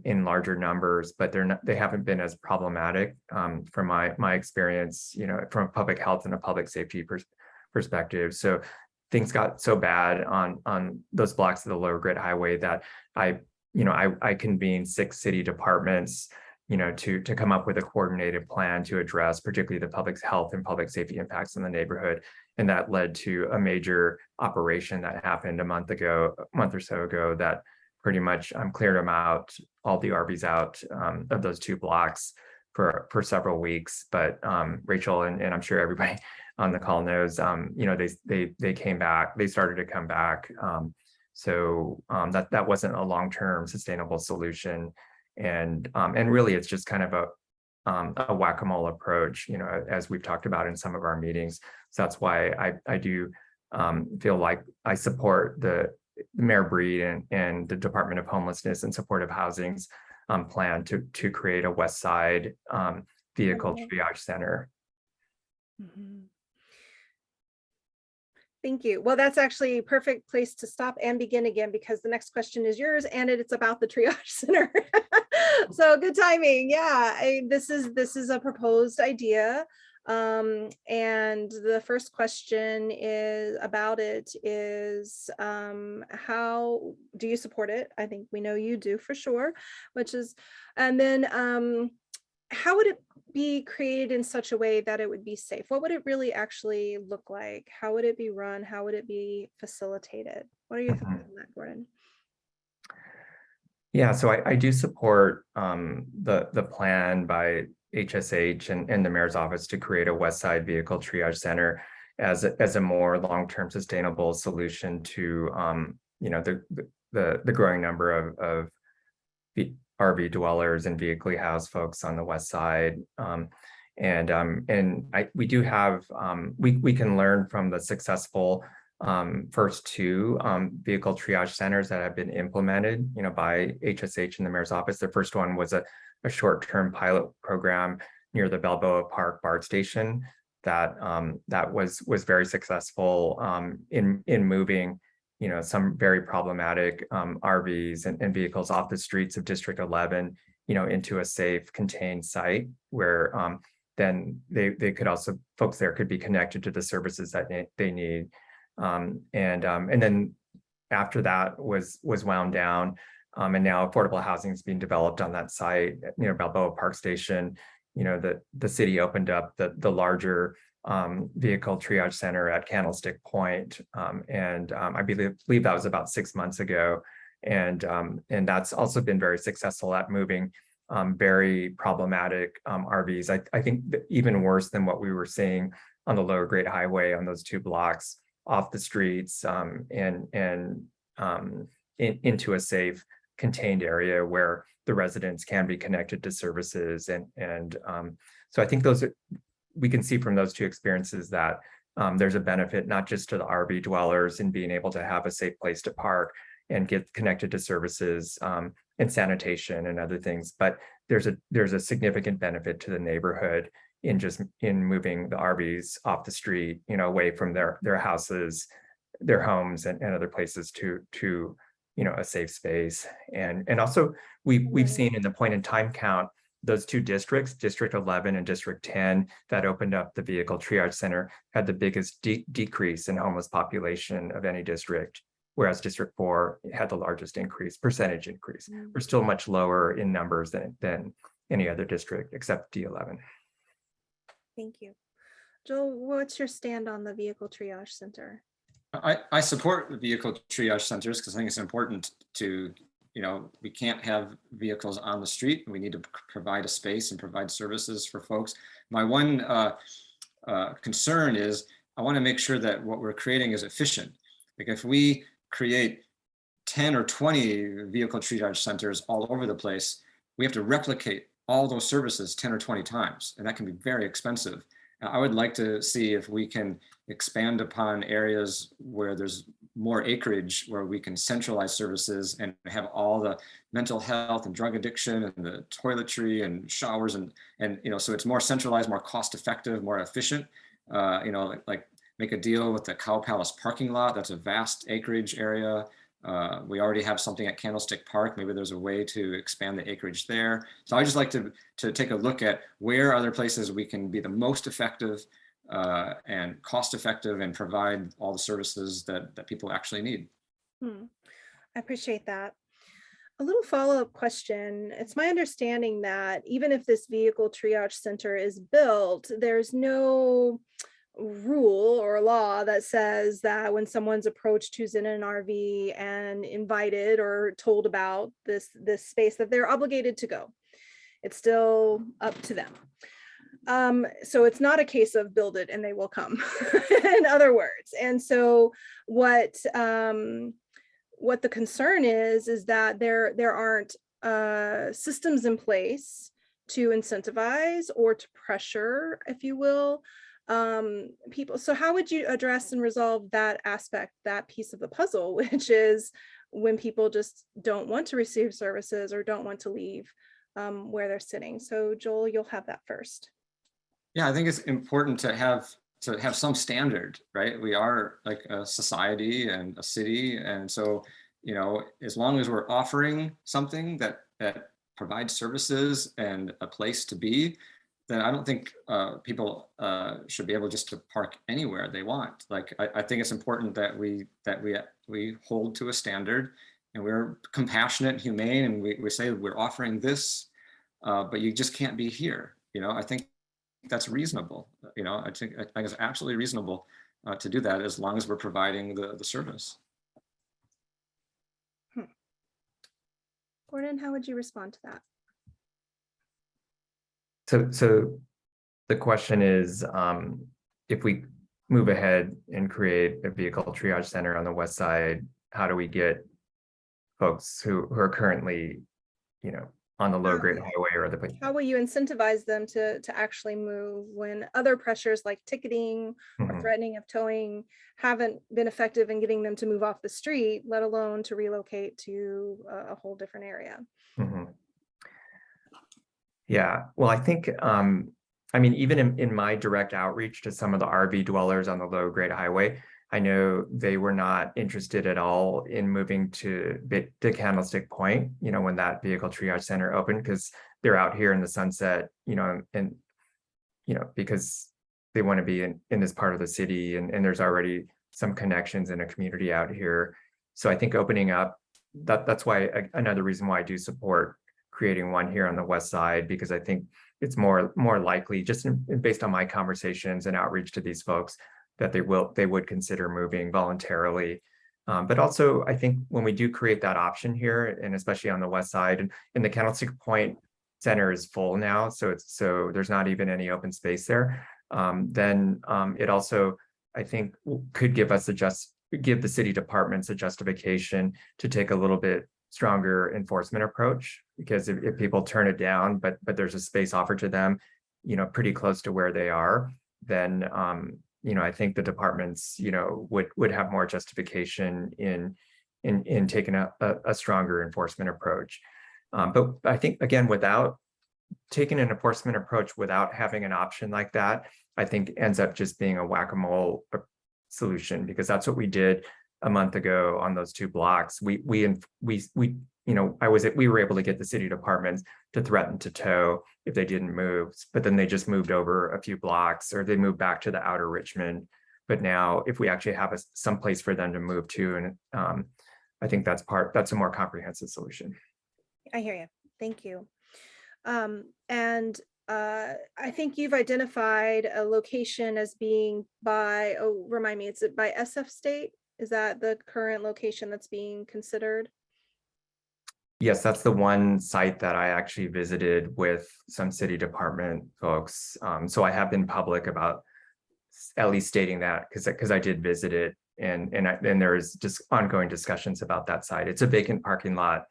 [SPEAKER 2] in larger numbers, but they haven't been as problematic from my experience, from a public health and a public safety perspective. So things got so bad on those blocks of the lower grade highway that I convened 6 city departments to come up with a coordinated plan to address particularly the public health and public safety impacts in the neighborhood. And that led to a major operation that happened a month or so ago, that pretty much cleared them out, all the RVs out of those 2 blocks for several weeks. But Rachel and I'm sure everybody on the call knows, they came back, they started to come back. So that wasn't a long-term sustainable solution. And really it's just kind of a whack-a-mole approach, as we've talked about in some of our meetings. So that's why I do feel like I support the Mayor Breed and the Department of Homelessness and Supportive Housing's plan to create a West Side vehicle triage center.
[SPEAKER 1] Mm-hmm. Thank you. Well, that's actually a perfect place to stop and begin again, because the next question is yours and it's about the triage center. So good timing. Yeah, this is a proposed idea. And the first question is how do you support it? I think we know you do for sure, and then how would it be created in such a way that it would be safe? What would it really actually look like? How would it be run? How would it be facilitated? What are your thoughts on that, Gordon?
[SPEAKER 2] Yeah, so I do support the plan by HSH and the mayor's office to create a West Side vehicle triage center as a more long-term sustainable solution to the growing number of RV dwellers and vehically housed folks on the West Side. We do have we can learn from the successful first 2 vehicle triage centers that have been implemented, by HSH and the mayor's office. The first one was a short-term pilot program near the Balboa Park BART station that was very successful in moving some very problematic RVs and vehicles off the streets of District 11, into a safe, contained site where then they could also, folks there could be connected to the services that they need. And then after that was wound down, and now affordable housing is being developed on that site near Balboa Park Station. The city opened up the larger vehicle triage center at Candlestick Point, and I believe that was about 6 months ago, and that's also been very successful at moving very problematic RVs. I think even worse than what we were seeing on the lower grade highway on those 2 blocks off the streets, and into a safe, contained area where the residents can be connected to services, and so I think we can see from those 2 experiences that there's a benefit not just to the RV dwellers in being able to have a safe place to park and get connected to services and sanitation and other things, but there's a significant benefit to the neighborhood in moving the RVs off the street, away from their houses, their homes, and other places to a safe space. And also we've seen in the point in time count, those 2 districts, District 11 and District 10, that opened up the vehicle triage center, had the biggest decrease in homeless population of any district, whereas District 4 had the largest percentage increase. We're still much lower in numbers than any other district except D11.
[SPEAKER 1] Thank you. Joel, what's your stand on the vehicle triage center?
[SPEAKER 3] I support the vehicle triage centers because I think it's important to, we can't have vehicles on the street. We need to provide a space and provide services for folks. My one concern is I want to make sure that what we're creating is efficient. Like if we create 10 or 20 vehicle triage centers all over the place, we have to replicate all those services 10 or 20 times, and that can be very expensive. I would like to see if we can expand upon areas where there's more acreage, where we can centralize services and have all the mental health and drug addiction and the toiletry and showers and so it's more centralized, more cost effective, more efficient. Like make a deal with the Cow Palace parking lot. That's a vast acreage area. We already have something at Candlestick Park. Maybe there's a way to expand the acreage there. So I just like to take a look at where are there places we can be the most effective and cost effective and provide all the services that people actually need.
[SPEAKER 1] I appreciate that. A little follow-up question. It's my understanding that even if this vehicle triage center is built, there's no rule or law that says that when someone's approached who's in an RV and invited or told about this space that they're obligated to go. It's still up to them. So it's not a case of build it and they will come, in other words. And so what the concern is that there aren't systems in place to incentivize or to pressure, if you will, people. So how would you address and resolve that aspect, that piece of the puzzle, which is when people just don't want to receive services or don't want to leave where they're sitting? So Joel, you'll have that first.
[SPEAKER 3] Yeah, I think it's important to have some standard, right? We are like a society and a city. And so, you know, as long as we're offering something that provides services and a place to be, then I don't think people should be able just to park anywhere they want. Like, I think it's important that we hold to a standard, and we're compassionate, humane, and we say we're offering this, but you just can't be here. You know, I think that's reasonable. You know, I think it's absolutely reasonable to do that as long as we're providing the service.
[SPEAKER 1] Gordon, how would you respond to that?
[SPEAKER 2] So the question is, if we move ahead and create a vehicle triage center on the west side, how do we get folks who are currently, you know, on the low grade highway or the...
[SPEAKER 1] How will you incentivize them to actually move when other pressures like ticketing or threatening of towing haven't been effective in getting them to move off the street, let alone to relocate to a whole different area?
[SPEAKER 2] Yeah, well, I think, I mean, even in my direct outreach to some of the RV dwellers on the low grade highway, I know they were not interested at all in moving to Candlestick Point, you know, when that vehicle triage center opened, because they're out here in the Sunset, you know, and, you know, because they want to be in this part of the city, and there's already some connections in a community out here. So I think opening up, that's why another reason why I do support creating one here on the west side, because I think it's more likely, just based on my conversations and outreach to these folks, that they would consider moving voluntarily. But also, I think when we do create that option here, and especially on the west side, and the Candlestick Point Center is full now, so there's not even any open space there. Then it also, I think, could give the city departments a justification to take a little bit stronger enforcement approach, because if people turn it down, but there's a space offered to them, you know, pretty close to where they are, then you know, I think the departments, you know, would have more justification in taking a stronger enforcement approach. But I think, again, without taking an enforcement approach without having an option like that, I think ends up just being a whack-a-mole solution, because that's what we did a month ago on those 2 blocks. We you know, we were able to get the city departments to threaten to tow if they didn't move, but then they just moved over a few blocks, or they moved back to the outer Richmond. But now, if we actually have some place for them to move to, and I think that's a more comprehensive solution.
[SPEAKER 1] I hear you. Thank you. And I think you've identified a location as being by, oh, remind me, is it by SF State? Is that the current location that's being considered?
[SPEAKER 2] Yes, that's the one site that I actually visited with some city department folks. So I have been public about at least stating that, because I did visit it, and there's just ongoing discussions about that site. It's a vacant parking lot,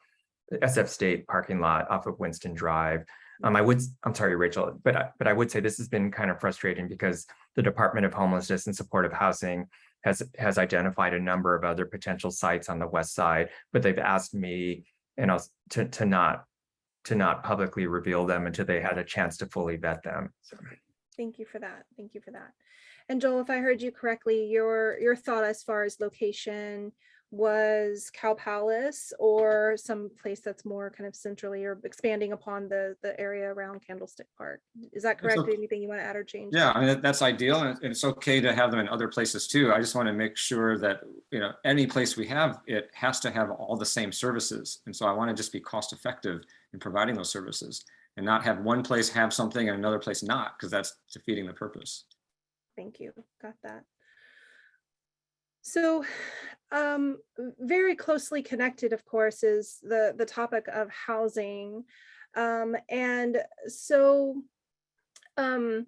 [SPEAKER 2] SF State parking lot off of Winston Drive. I'm sorry, Rachel, but I would say this has been kind of frustrating, because the Department of Homelessness and Supportive Housing has identified a number of other potential sites on the west side, but they've asked me and us to not publicly reveal them until they had a chance to fully vet them. So.
[SPEAKER 1] Thank you for that. And Joel, if I heard you correctly, your thought as far as location was Cow Palace or some place that's more kind of centrally or expanding upon the area around Candlestick Park. Is that correct?
[SPEAKER 3] okay.
[SPEAKER 1] Anything you want to add or change?
[SPEAKER 3] Yeah, I mean, that's ideal, and it's okay to have them in other places too. I just want to make sure that, you know, any place we have, it has to have all the same services. And so I want to just be cost effective in providing those services and not have one place have something and another place not, because that's defeating the purpose.
[SPEAKER 1] Thank you. Got that. So very closely connected, of course, is the topic of housing. And so um,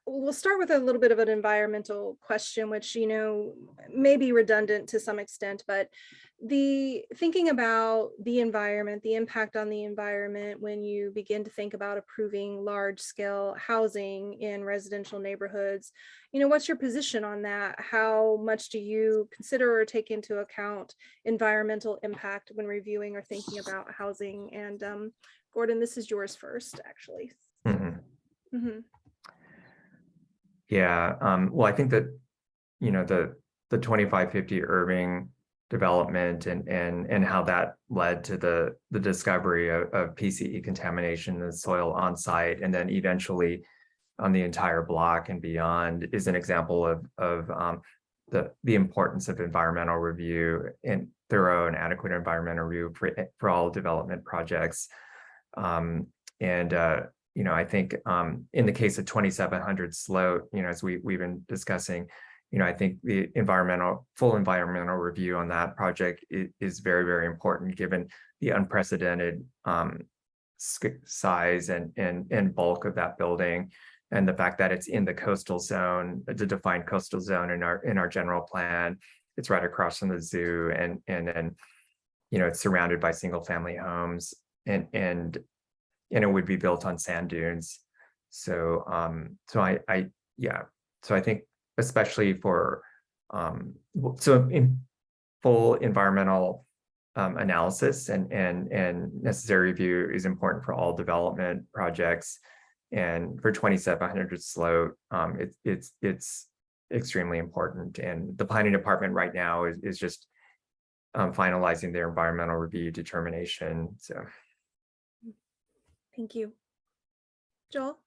[SPEAKER 1] we'll start with a little bit of an environmental question, which, you know, may be redundant to some extent, but the thinking about the environment, the impact on the environment when you begin to think about approving large scale housing in residential neighborhoods, you know, what's your position on that? How much do you consider or take into account environmental impact when reviewing or thinking about housing? And Gordon, this is yours first, actually.
[SPEAKER 2] Mhm.
[SPEAKER 1] Mm-hmm.
[SPEAKER 2] Yeah, well, I think that, you know, the 2550 Irving development and how that led to the discovery of PCE contamination in the soil on site, and then eventually on the entire block and beyond, is an example of the importance of environmental review and thorough and adequate environmental review for all development projects. And you know, I think in the case of 2700 Sloat, you know, as we've been discussing, you know, I think the full environmental review on that project is very, very important given the unprecedented size and bulk of that building, and the fact that it's in the coastal zone, the defined coastal zone in our general plan. It's right across from the zoo, and then, you know, it's surrounded by single family homes, and it would be built on sand dunes. So so I think especially for so in full environmental analysis and necessary review is important for all development projects. And for 2700 Sloat, it's extremely important. And the planning department right now is just finalizing their environmental review determination. So.
[SPEAKER 1] Thank you. Joel?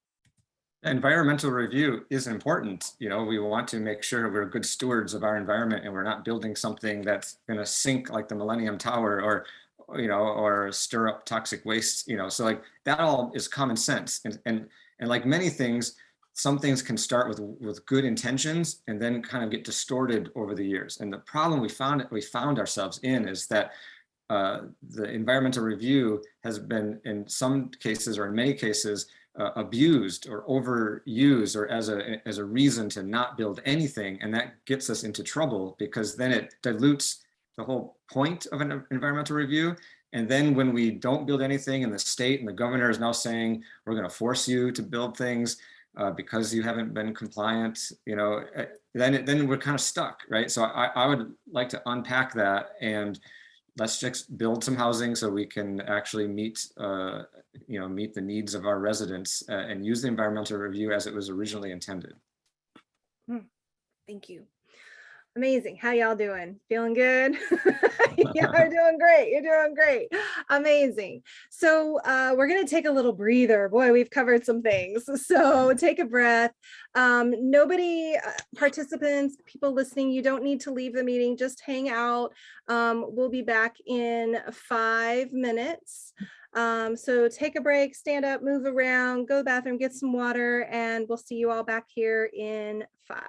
[SPEAKER 3] Environmental review is important. You know, we want to make sure we're good stewards of our environment and we're not building something that's going to sink like the Millennium Tower, or, you know, or stir up toxic waste, you know. So like that all is common sense. And like many things, some things can start with good intentions and then kind of get distorted over the years. And the problem we found ourselves in is that the environmental review has been, in some cases or in many cases, abused or overused, or as a reason to not build anything. And that gets us into trouble, because then it dilutes the whole point of an environmental review. And then when we don't build anything, and the state and the governor is now saying, we're going to force you to build things because you haven't been compliant, you know, then we're kind of stuck, right? So I would like to unpack that, and let's just build some housing so we can actually meet the needs of our residents, and use the environmental review as it was originally intended.
[SPEAKER 1] Thank you. Amazing. How y'all doing? Feeling good? Y'all are doing great. You're doing great. Amazing. So we're going to take a little breather. Boy, we've covered some things. So take a breath. Nobody, participants, people listening, you don't need to leave the meeting. Just hang out. We'll be back in 5 minutes. So take a break, stand up, move around, go to the bathroom, get some water, and we'll see you all back here in 5.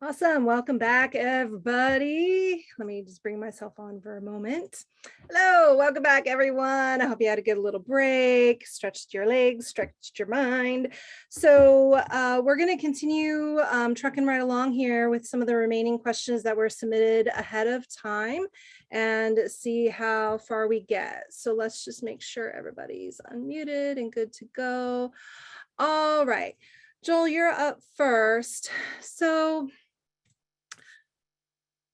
[SPEAKER 1] Awesome. Welcome back, everybody. Let me just bring myself on for a moment. Hello, welcome back, everyone. I hope you had a good little break, stretched your legs, stretched your mind. So we're going to continue trucking right along here with some of the remaining questions that were submitted ahead of time and see how far we get. So let's just make sure everybody's unmuted and good to go. All right, Joel, you're up first. So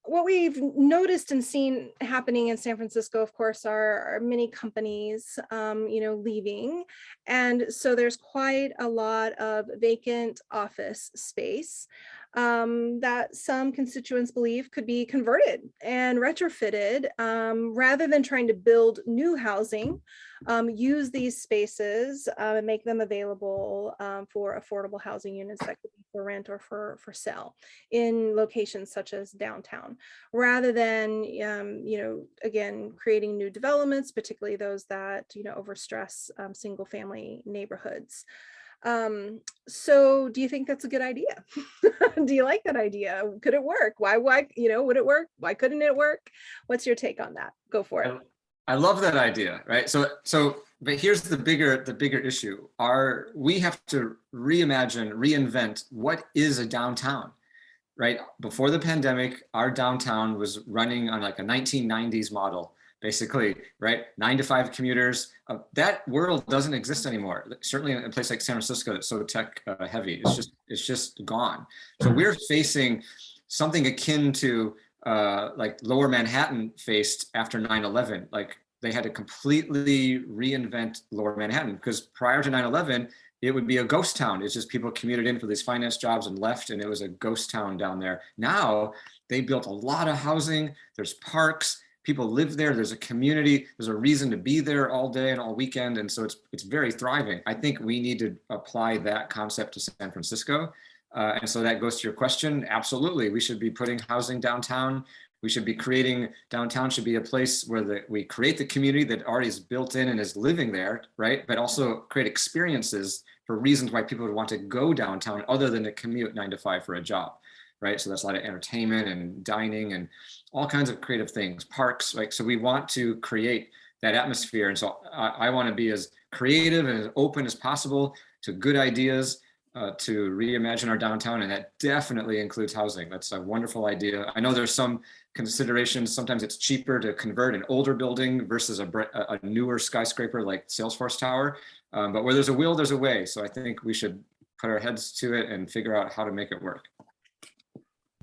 [SPEAKER 1] what we've noticed and seen happening in San Francisco, of course, are many companies, leaving. And so there's quite a lot of vacant office space that some constituents believe could be converted and retrofitted rather than trying to build new housing. Use these spaces and make them available for affordable housing units that could be for rent or for sale in locations such as downtown, rather than, again, creating new developments, particularly those that, overstress single family neighborhoods. So do you think that's a good idea? Do you like that idea? Could it work? Why, would it work? Why couldn't it work? What's your take on that? Go for it.
[SPEAKER 3] I love that idea, right? But here's the bigger issue. We have to reinvent what is a downtown, right? Before the pandemic, our downtown was running on like a 1990s model, basically, right? 9 to 5 commuters. That world doesn't exist anymore. Certainly in a place like San Francisco that's so tech heavy, it's just gone. So we're facing something akin to like Lower Manhattan faced after 9/11. Like they had to completely reinvent Lower Manhattan, because prior to 9/11, it would be a ghost town. It's just people commuted in for these finance jobs and left, and it was a ghost town down there. Now they built a lot of housing. There's parks. People live there. There's a community. There's a reason to be there all day and all weekend, and so it's very thriving. I think we need to apply that concept to San Francisco. And so that goes to your question. Absolutely, we should be putting housing downtown. We should be creating, downtown should be a place where we create the community that already is built in and is living there, right? But also create experiences for reasons why people would want to go downtown other than to commute 9 to 5 for a job, right? So that's a lot of entertainment and dining and all kinds of creative things, parks, right? So we want to create that atmosphere. And so I want to be as creative and as open as possible to good ideas, to reimagine our downtown, and that definitely includes housing. That's a wonderful idea. I know there's some considerations. Sometimes it's cheaper to convert an older building versus a newer skyscraper like Salesforce Tower. But where there's a will, there's a way. So I think we should put our heads to it and figure out how to make it work.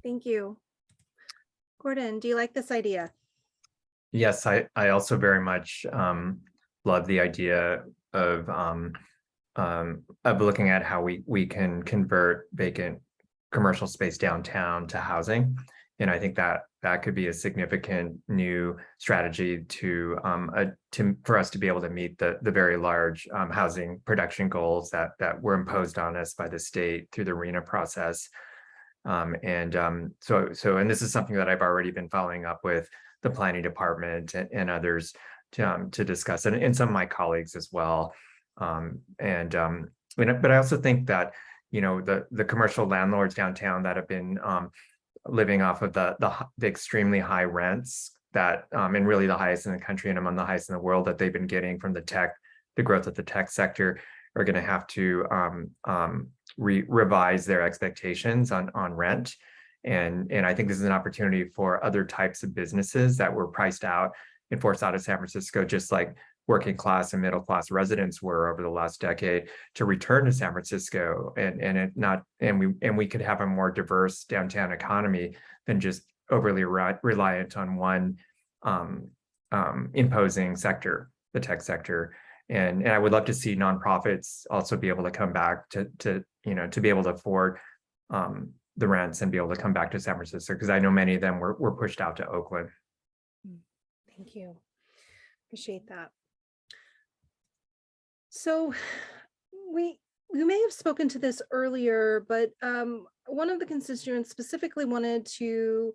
[SPEAKER 1] Thank you. Gordon, do you like this idea?
[SPEAKER 2] Yes, I also very much love the idea of looking at how we can convert vacant commercial space downtown to housing. And I think that could be a significant new strategy for us to be able to meet the very large housing production goals that were imposed on us by the state through the RENA process. So this is something that I've already been following up with the planning department and others to discuss, and some of my colleagues as well. But I also think that, the commercial landlords downtown that have been living off of the extremely high rents that, and really the highest in the country and among the highest in the world that they've been getting from the growth of the tech sector, are going to have to revise their expectations on rent. And I think this is an opportunity for other types of businesses that were priced out and forced out of San Francisco, just like working class and middle class residents were over the last decade, to return to San Francisco, and we could have a more diverse downtown economy than just overly reliant on one imposing sector, the tech sector. And I would love to see nonprofits also be able to come back to be able to afford the rents and be able to come back to San Francisco, because I know many of them were pushed out to Oakland.
[SPEAKER 1] Thank you. Appreciate that. So we may have spoken to this earlier, but one of the constituents specifically wanted to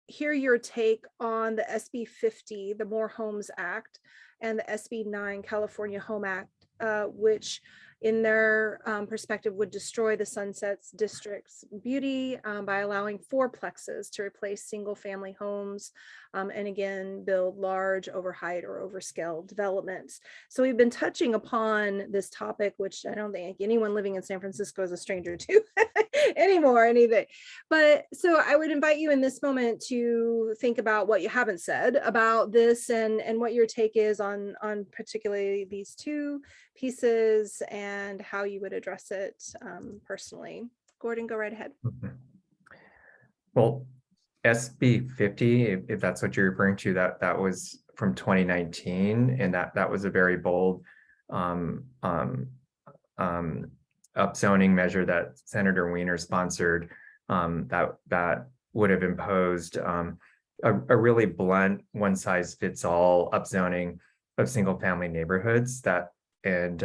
[SPEAKER 1] hear your take on the SB 50, the More Homes Act, and the SB 9 California Home Act, which in their perspective, would destroy the Sunset's district's beauty by allowing fourplexes to replace single family homes and again, build large overheight or overscale developments. So we've been touching upon this topic, which I don't think anyone living in San Francisco is a stranger to anymore, anything. But so I would invite you in this moment to think about what you haven't said about this and what your take is on particularly these two pieces and how you would address it personally. Gordon, go right ahead.
[SPEAKER 2] Well, SB 50, if that's what you're referring to, that was from 2019, and that was a very bold upzoning measure that Senator Weiner sponsored, that would have imposed a really blunt one-size-fits-all upzoning of single-family neighborhoods. And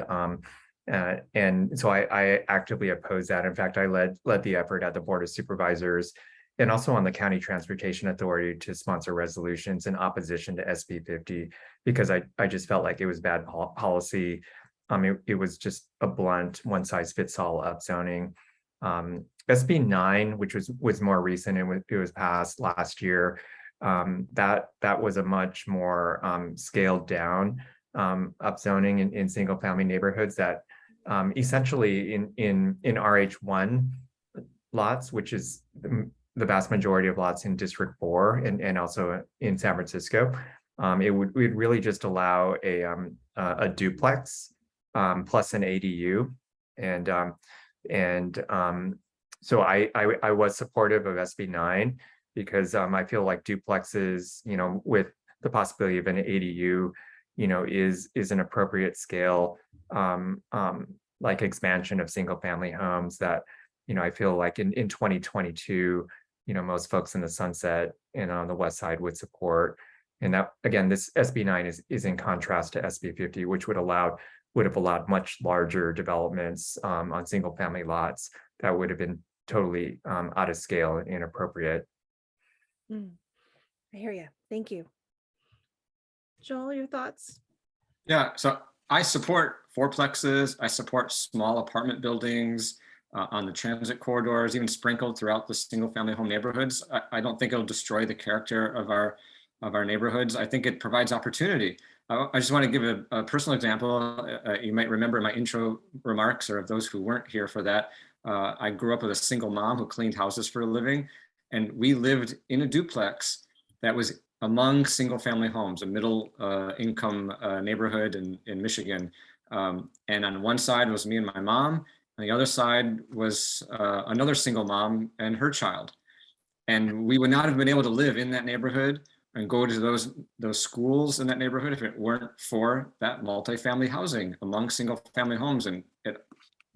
[SPEAKER 2] so I actively oppose that. In fact, I led the effort at the Board of Supervisors and also on the County Transportation Authority to sponsor resolutions in opposition to SB 50, because I just felt like it was bad policy. It was just a blunt one-size-fits-all upzoning. SB 9, which was more recent, and it was passed last year, that was a much more scaled down upzoning in single-family neighborhoods that essentially in RH1 lots, which is the vast majority of lots in District 4 and also in San Francisco, it would really just allow a duplex plus an ADU, so I was supportive of SB 9 because I feel like duplexes, with the possibility of an ADU, is an appropriate scale, like expansion of single family homes that, I feel like in 2022, most folks in the Sunset and on the West Side would support. And that, again, this SB 9 is in contrast to SB 50, which would have allowed much larger developments on single family lots that would have been totally out of scale and inappropriate.
[SPEAKER 1] I hear you. Thank you. Joel, your thoughts?
[SPEAKER 3] Yeah, so I support fourplexes. I support small apartment buildings on the transit corridors, even sprinkled throughout the single family home neighborhoods. I don't think it'll destroy the character of our neighborhoods. I think it provides opportunity. I just want to give a personal example. You might remember my intro remarks, or of those who weren't here for that. I grew up with a single mom who cleaned houses for a living, and we lived in a duplex that was among single family homes, a middle income neighborhood in Michigan. And on one side was me and my mom. On the other side was another single mom and her child. And we would not have been able to live in that neighborhood and go to those schools in that neighborhood if it weren't for that multifamily housing among single family homes. And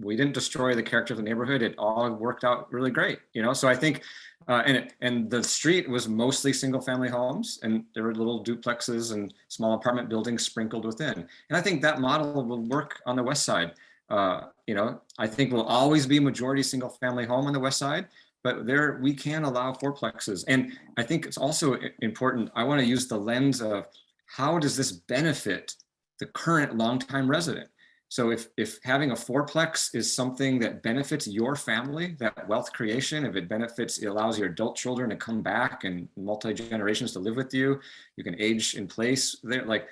[SPEAKER 3] we didn't destroy the character of the neighborhood. It all worked out really great, So I think, and the street was mostly single family homes, and there were little duplexes and small apartment buildings sprinkled within. And I think that model will work on the West Side. I think we'll always be majority single family home on the West Side, but there we can allow fourplexes. And I think it's also important, I want to use the lens of how does this benefit the current longtime resident? So if having a fourplex is something that benefits your family, that wealth creation, if it allows your adult children to come back and multi-generations to live with you, you can age in place there, like,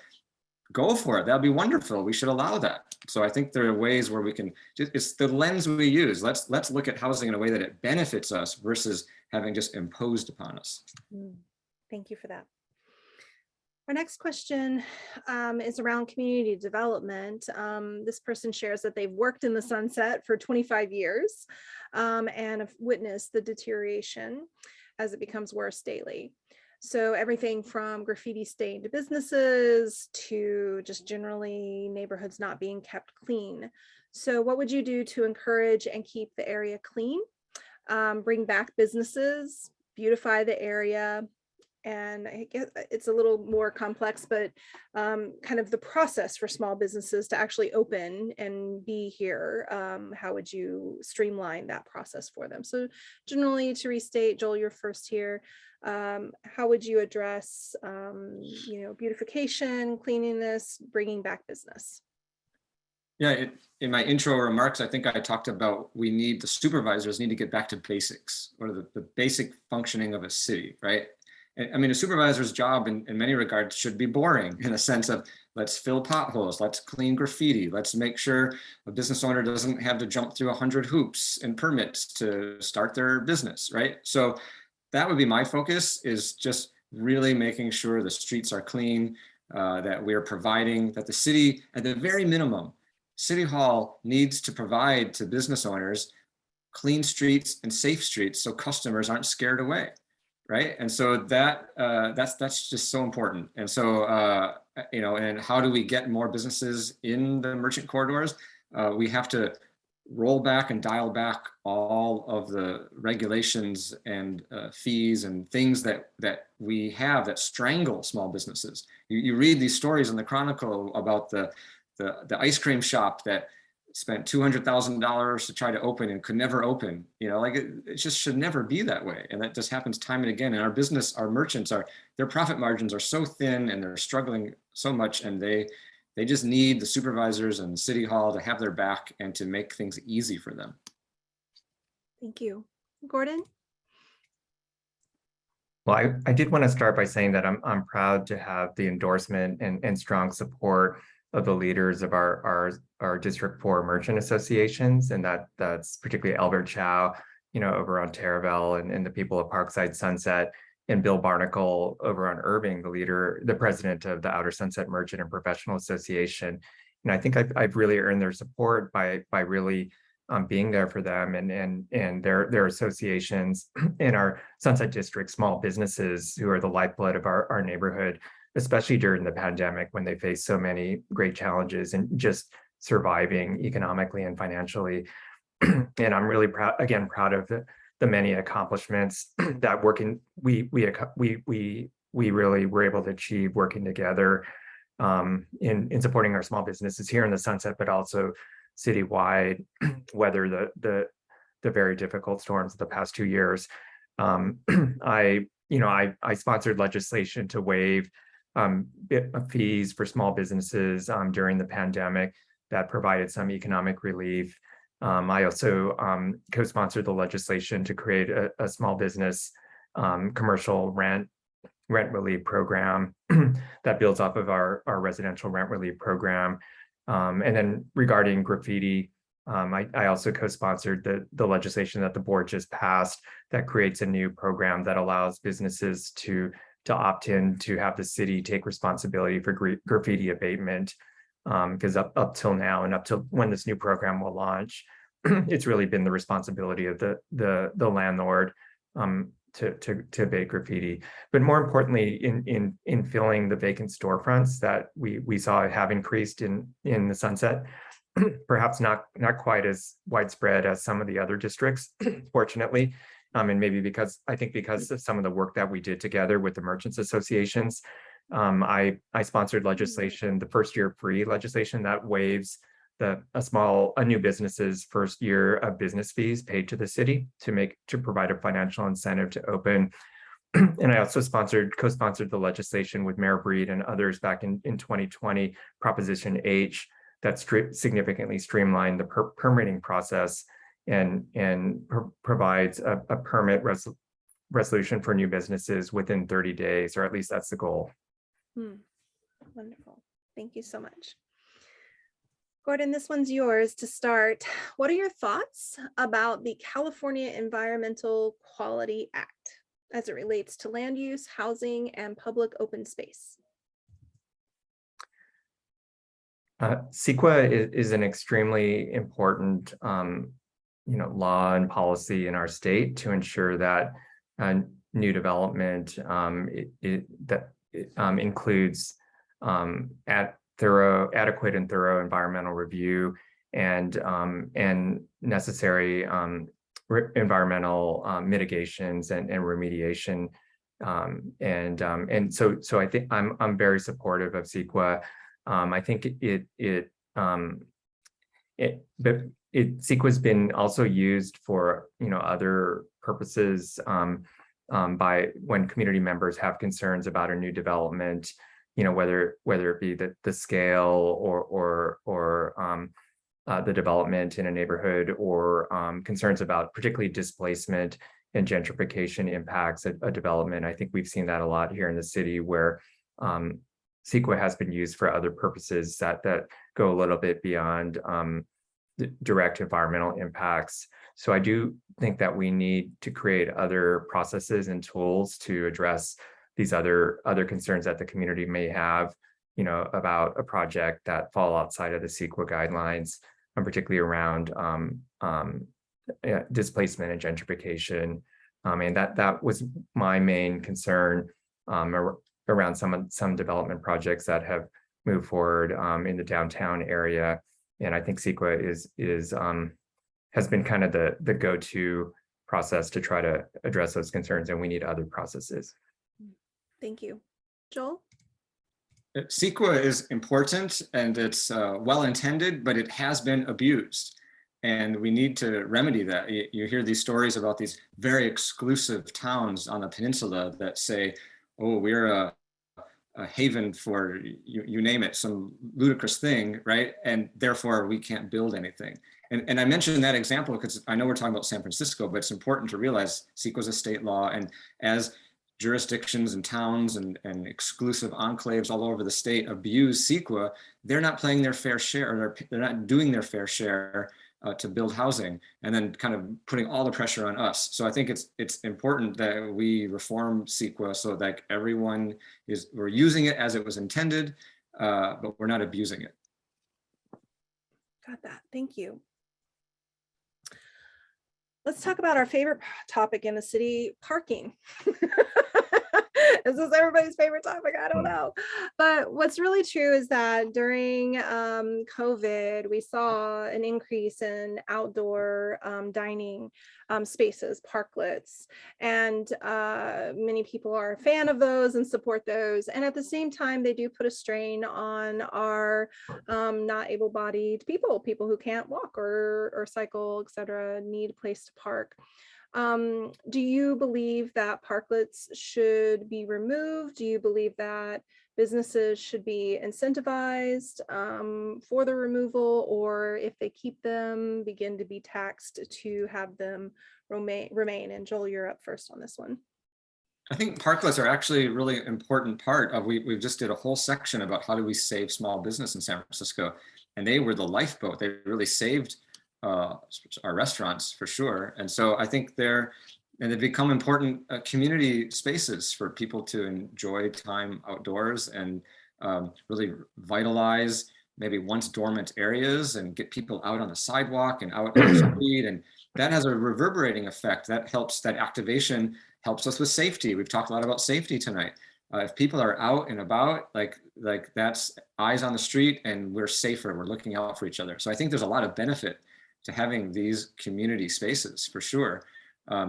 [SPEAKER 3] go for it. That'd be wonderful. We should allow that. So I think there are ways where we can, it's the lens we use. Let's look at housing in a way that it benefits us versus having just imposed upon us.
[SPEAKER 1] Thank you for that. Our next question is around community development. This person shares that they've worked in the Sunset for 25 years and have witnessed the deterioration as it becomes worse daily. So everything from graffiti stained businesses to just generally neighborhoods not being kept clean. So what would you do to encourage and keep the area clean, bring back businesses, beautify the area? And I guess it's a little more complex, but kind of the process for small businesses to actually open and be here. How would you streamline that process for them? So generally, to restate, Joel, you're first here. How would you address, beautification, cleanliness, bringing back business?
[SPEAKER 3] Yeah, in my intro remarks, I think I talked about the supervisors need to get back to basics, or the basic functioning of a city, right? I mean, a supervisor's job in many regards should be boring, in a sense of, let's fill potholes, let's clean graffiti, let's make sure a business owner doesn't have to jump through 100 hoops and permits to start their business, right? So that would be my focus, is just really making sure the streets are clean, that we're providing, that the city, at the very minimum, City Hall needs to provide to business owners clean streets and safe streets so customers aren't scared away, right? And so that's just so important. And so and how do we get more businesses in the merchant corridors? We have to roll back and dial back all of the regulations and fees and things that we have that strangle small businesses. You read these stories in the Chronicle about the ice cream shop that spent $200,000 to try to open and could never open. Like it just should never be that way. And that just happens time and again. And our merchants their profit margins are so thin and they're struggling so much, and they just need the supervisors and City Hall to have their back and to make things easy for them.
[SPEAKER 1] Thank you. Gordon?
[SPEAKER 2] Well, I did want to start by saying that I'm proud to have the endorsement and strong support of the leaders of our District 4 merchant associations, and that's particularly Albert Chow, over on Terraville, and the people of Parkside Sunset, and Bill Barnacle over on Irving, the president of the Outer Sunset Merchant and Professional Association. And I think I've really earned their support by really being there for them and their associations in our Sunset District small businesses, who are the lifeblood of our neighborhood, especially during the pandemic, when they face so many great challenges and just surviving economically and financially. And I'm really proud of the many accomplishments that we really were able to achieve working together in supporting our small businesses here in the Sunset, but also citywide, weather the very difficult storms of the past 2 years. I sponsored legislation to waive fees for small businesses during the pandemic that provided some economic relief. I also co-sponsored the legislation to create a small business commercial rent relief program that builds off of our residential rent relief program. And then regarding graffiti, I also co-sponsored the legislation that the board just passed that creates a new program that allows businesses to opt in to have the city take responsibility for graffiti abatement. Because up till now and up till when this new program will launch, it's really been the responsibility of the landlord to abate graffiti. But more importantly, in filling the vacant storefronts that we saw have increased in the Sunset, perhaps not quite as widespread as some of the other districts, fortunately. And maybe because of some of the work that we did together with the merchants associations. I sponsored legislation, the first year free legislation that waives a new business's first year of business fees paid to the city to provide a financial incentive to open. And I also co-sponsored the legislation with Mayor Breed and others back in 2020, Proposition H, that significantly streamlined the permitting process and provides a permit resolution for new businesses within 30 days, or at least that's the goal.
[SPEAKER 1] Wonderful. Thank you so much. Gordon, this one's yours to start. What are your thoughts about the California Environmental Quality Act as it relates to land use, housing, and public open space?
[SPEAKER 2] CEQA is an extremely important law and policy in our state to ensure that new development includes adequate and thorough environmental review and necessary environmental mitigations and remediation. And so I think I'm very supportive of CEQA. I think CEQA's been also used for other purposes by when community members have concerns about a new development, whether it be the scale or the development in a neighborhood, or concerns about particularly displacement and gentrification impacts a development. I think we've seen that a lot here in the city, where CEQA has been used for other purposes that go a little bit beyond direct environmental impacts. So I do think that we need to create other processes and tools to address these other concerns that the community may have, about a project that fall outside of the CEQA guidelines, and particularly around displacement and gentrification. And that was my main concern around some development projects that have moved forward in the downtown area. And I think CEQA has been kind of the go-to process to try to address those concerns, and we need other processes.
[SPEAKER 1] Thank you. Joel?
[SPEAKER 3] CEQA is important and it's well-intended, but it has been abused. And we need to remedy that. You hear these stories about these very exclusive towns on the peninsula that say, oh, we're a haven for you name it, some ludicrous thing, right? And therefore we can't build anything. And I mentioned that example because I know we're talking about San Francisco, but it's important to realize CEQA is a state law, and as jurisdictions and towns and exclusive enclaves all over the state abuse CEQA, they're not playing their fair share, or they're not doing their fair share to build housing, and then kind of putting all the pressure on us. So I think it's important that we reform CEQA so that we're using it as it was intended, but we're not abusing it.
[SPEAKER 1] Got that. Thank you. Let's talk about our favorite topic in the city, parking. Is this everybody's favorite topic? I don't know. But what's really true is that during COVID, we saw an increase in outdoor dining spaces, parklets, and many people are a fan of those and support those. And at the same time, they do put a strain on our not able-bodied people who can't walk or cycle, etc., need a place to park. Do you believe that parklets should be removed? Do you believe that businesses should be incentivized for the removal, or if they keep them, begin to be taxed to have them remain? And Joel, you're up first on this one.
[SPEAKER 3] I think parklets are actually a really important part of, we just did a whole section about how do we save small business in San Francisco, and they were the lifeboat. They really saved our restaurants for sure. And so I think they've become important community spaces for people to enjoy time outdoors and really vitalize maybe once dormant areas and get people out on the sidewalk and out on the street. And that has a reverberating effect. That activation helps us with safety. We've talked a lot about safety tonight. If people are out and about, like that's eyes on the street, and we're safer, we're looking out for each other. So I think there's a lot of benefit to having these community spaces for sure.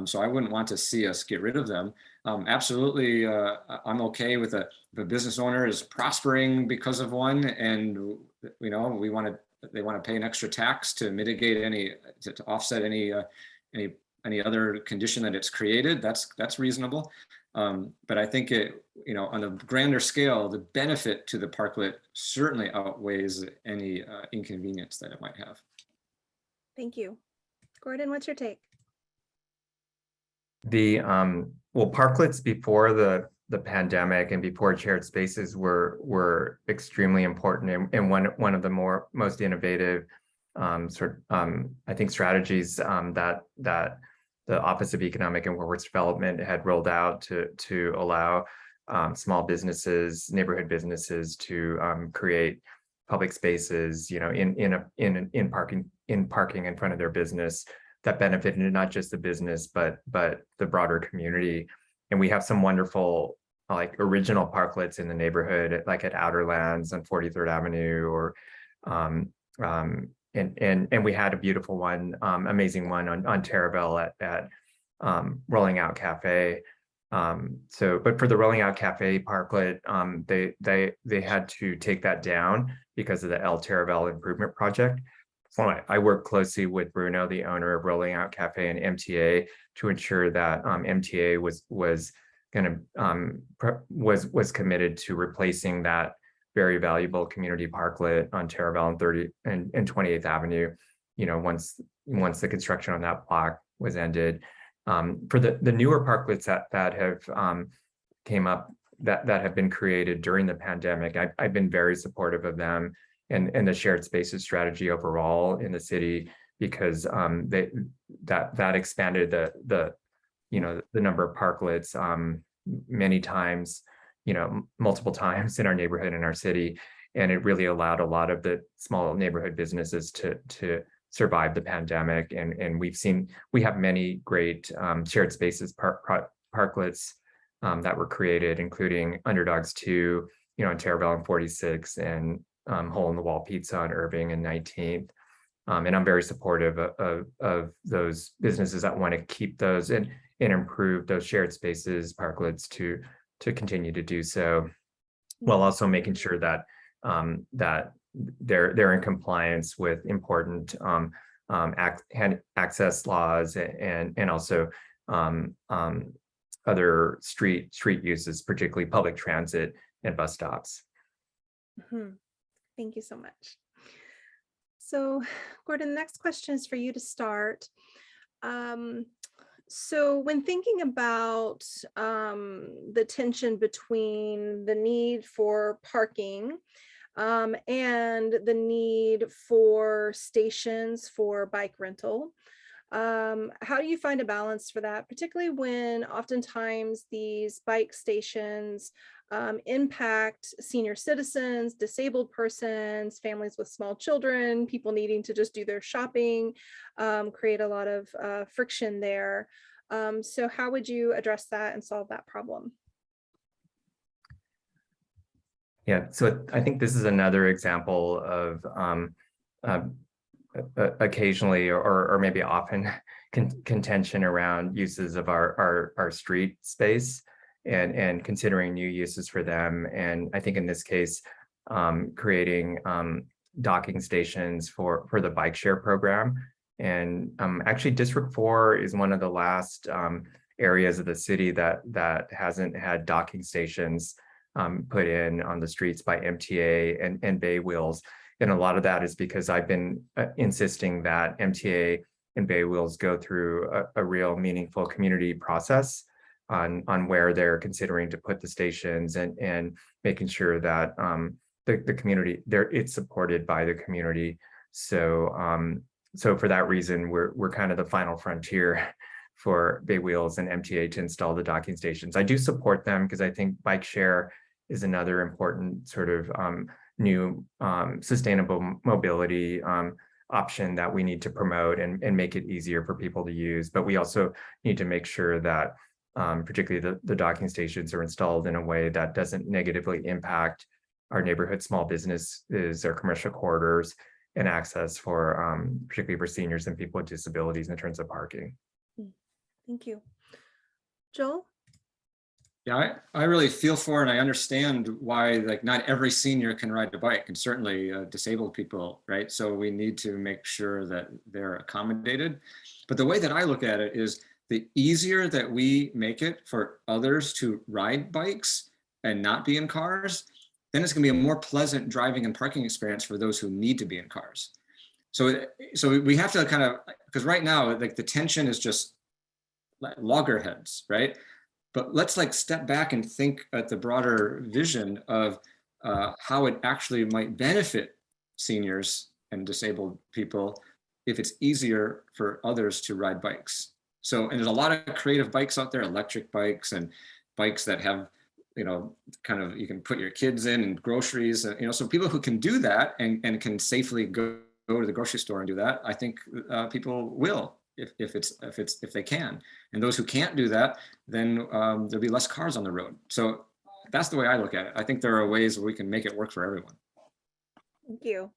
[SPEAKER 3] So I wouldn't want to see us get rid of them. Absolutely, I'm okay with the business owner is prospering because of one, and they want to pay an extra tax to mitigate to offset any other condition that it's created. That's reasonable. But I think on a grander scale, the benefit to the parklet certainly outweighs any inconvenience that it might have.
[SPEAKER 1] Thank you. Gordon, what's your take?
[SPEAKER 2] Well, parklets before the pandemic and before shared spaces were extremely important, and one of the most innovative I think strategies that the Office of Economic and Workforce Development had rolled out to allow small businesses, neighborhood businesses to create public spaces, in parking in front of their business that benefited not just the business, but the broader community. And we have some wonderful original parklets in the neighborhood, like at Outerlands on 43rd Avenue, or and we had a beautiful one, amazing one on Terraville at Rolling Out Cafe. But for the Rolling Out Cafe parklet, they had to take that down because of the El Terraville improvement project. So I worked closely with Bruno, the owner of Rolling Out Cafe, and MTA to ensure that MTA was committed to replacing that very valuable community parklet on Terraville and 30 and 28th Avenue, you know, once the construction on that block was ended. For the newer parklets that have came up, that have been created during the pandemic, I've been very supportive of them and the shared spaces strategy overall in the city, because that expanded the you know, the number of parklets many times, you know, multiple times in our neighborhood, in our city. And it really allowed a lot of the small neighborhood businesses to survive the pandemic. And we have many great shared spaces parklets that were created, including Underdogs 2, you know, in Terraville and 46, and Hole in the Wall Pizza on Irving and 19th. And I'm very supportive of those businesses that want to keep those and improve those shared spaces parklets to continue to do so, while also making sure that that they're in compliance with important access laws and also other street uses, particularly public transit and bus stops.
[SPEAKER 1] Thank you so much. So, Gordon, the next question is for you to start. So when thinking about the tension between the need for parking and the need for stations for bike rental, how do you find a balance for that, particularly when oftentimes these bike stations impact senior citizens, disabled persons, families with small children, people needing to just do their shopping, create a lot of friction there. So how would you address that and solve that problem?
[SPEAKER 2] Yeah, so I think this is another example of occasionally or maybe often contention around uses of our street space and considering new uses for them. And I think in this case, creating docking stations for the bike share program. And actually District 4 is one of the last areas of the city that hasn't had docking stations put in on the streets by MTA and Bay Wheels. And a lot of that is because I've been insisting that MTA and Bay Wheels go through a real meaningful community process on where they're considering to put the stations and making sure that the community it's supported by the community. So so for that reason, we're kind of the final frontier for Bay Wheels and MTA to install the docking stations. I do support them because I think bike share is another important sort of new sustainable mobility option that we need to promote and make it easier for people to use. But we also need to make sure that particularly the docking stations are installed in a way that doesn't negatively impact our neighborhood small businesses or commercial corridors and access for particularly for seniors and people with disabilities in terms of parking.
[SPEAKER 1] Thank you. Joel?
[SPEAKER 3] Yeah, I really feel for and I understand why like not every senior can ride a bike, and certainly disabled people, right? So we need to make sure that they're accommodated. But the way that I look at it is the easier that we make it for others to ride bikes and not be in cars, then it's gonna be a more pleasant driving and parking experience for those who need to be in cars. So we have to kind of, because right now, like the tension is just loggerheads, right? But let's like step back and think at the broader vision of how it actually might benefit seniors and disabled people if it's easier for others to ride bikes. So, and there's a lot of creative bikes out there, electric bikes and bikes that have, you know, kind of, you can put your kids in and groceries, you know, so people who can do that and can safely go to the grocery store and do that, I think people will. If they can, and those who can't do that, then there'll be less cars on the road. So that's the way I look at it. I think there are ways where we can make it work for everyone.
[SPEAKER 1] Thank you.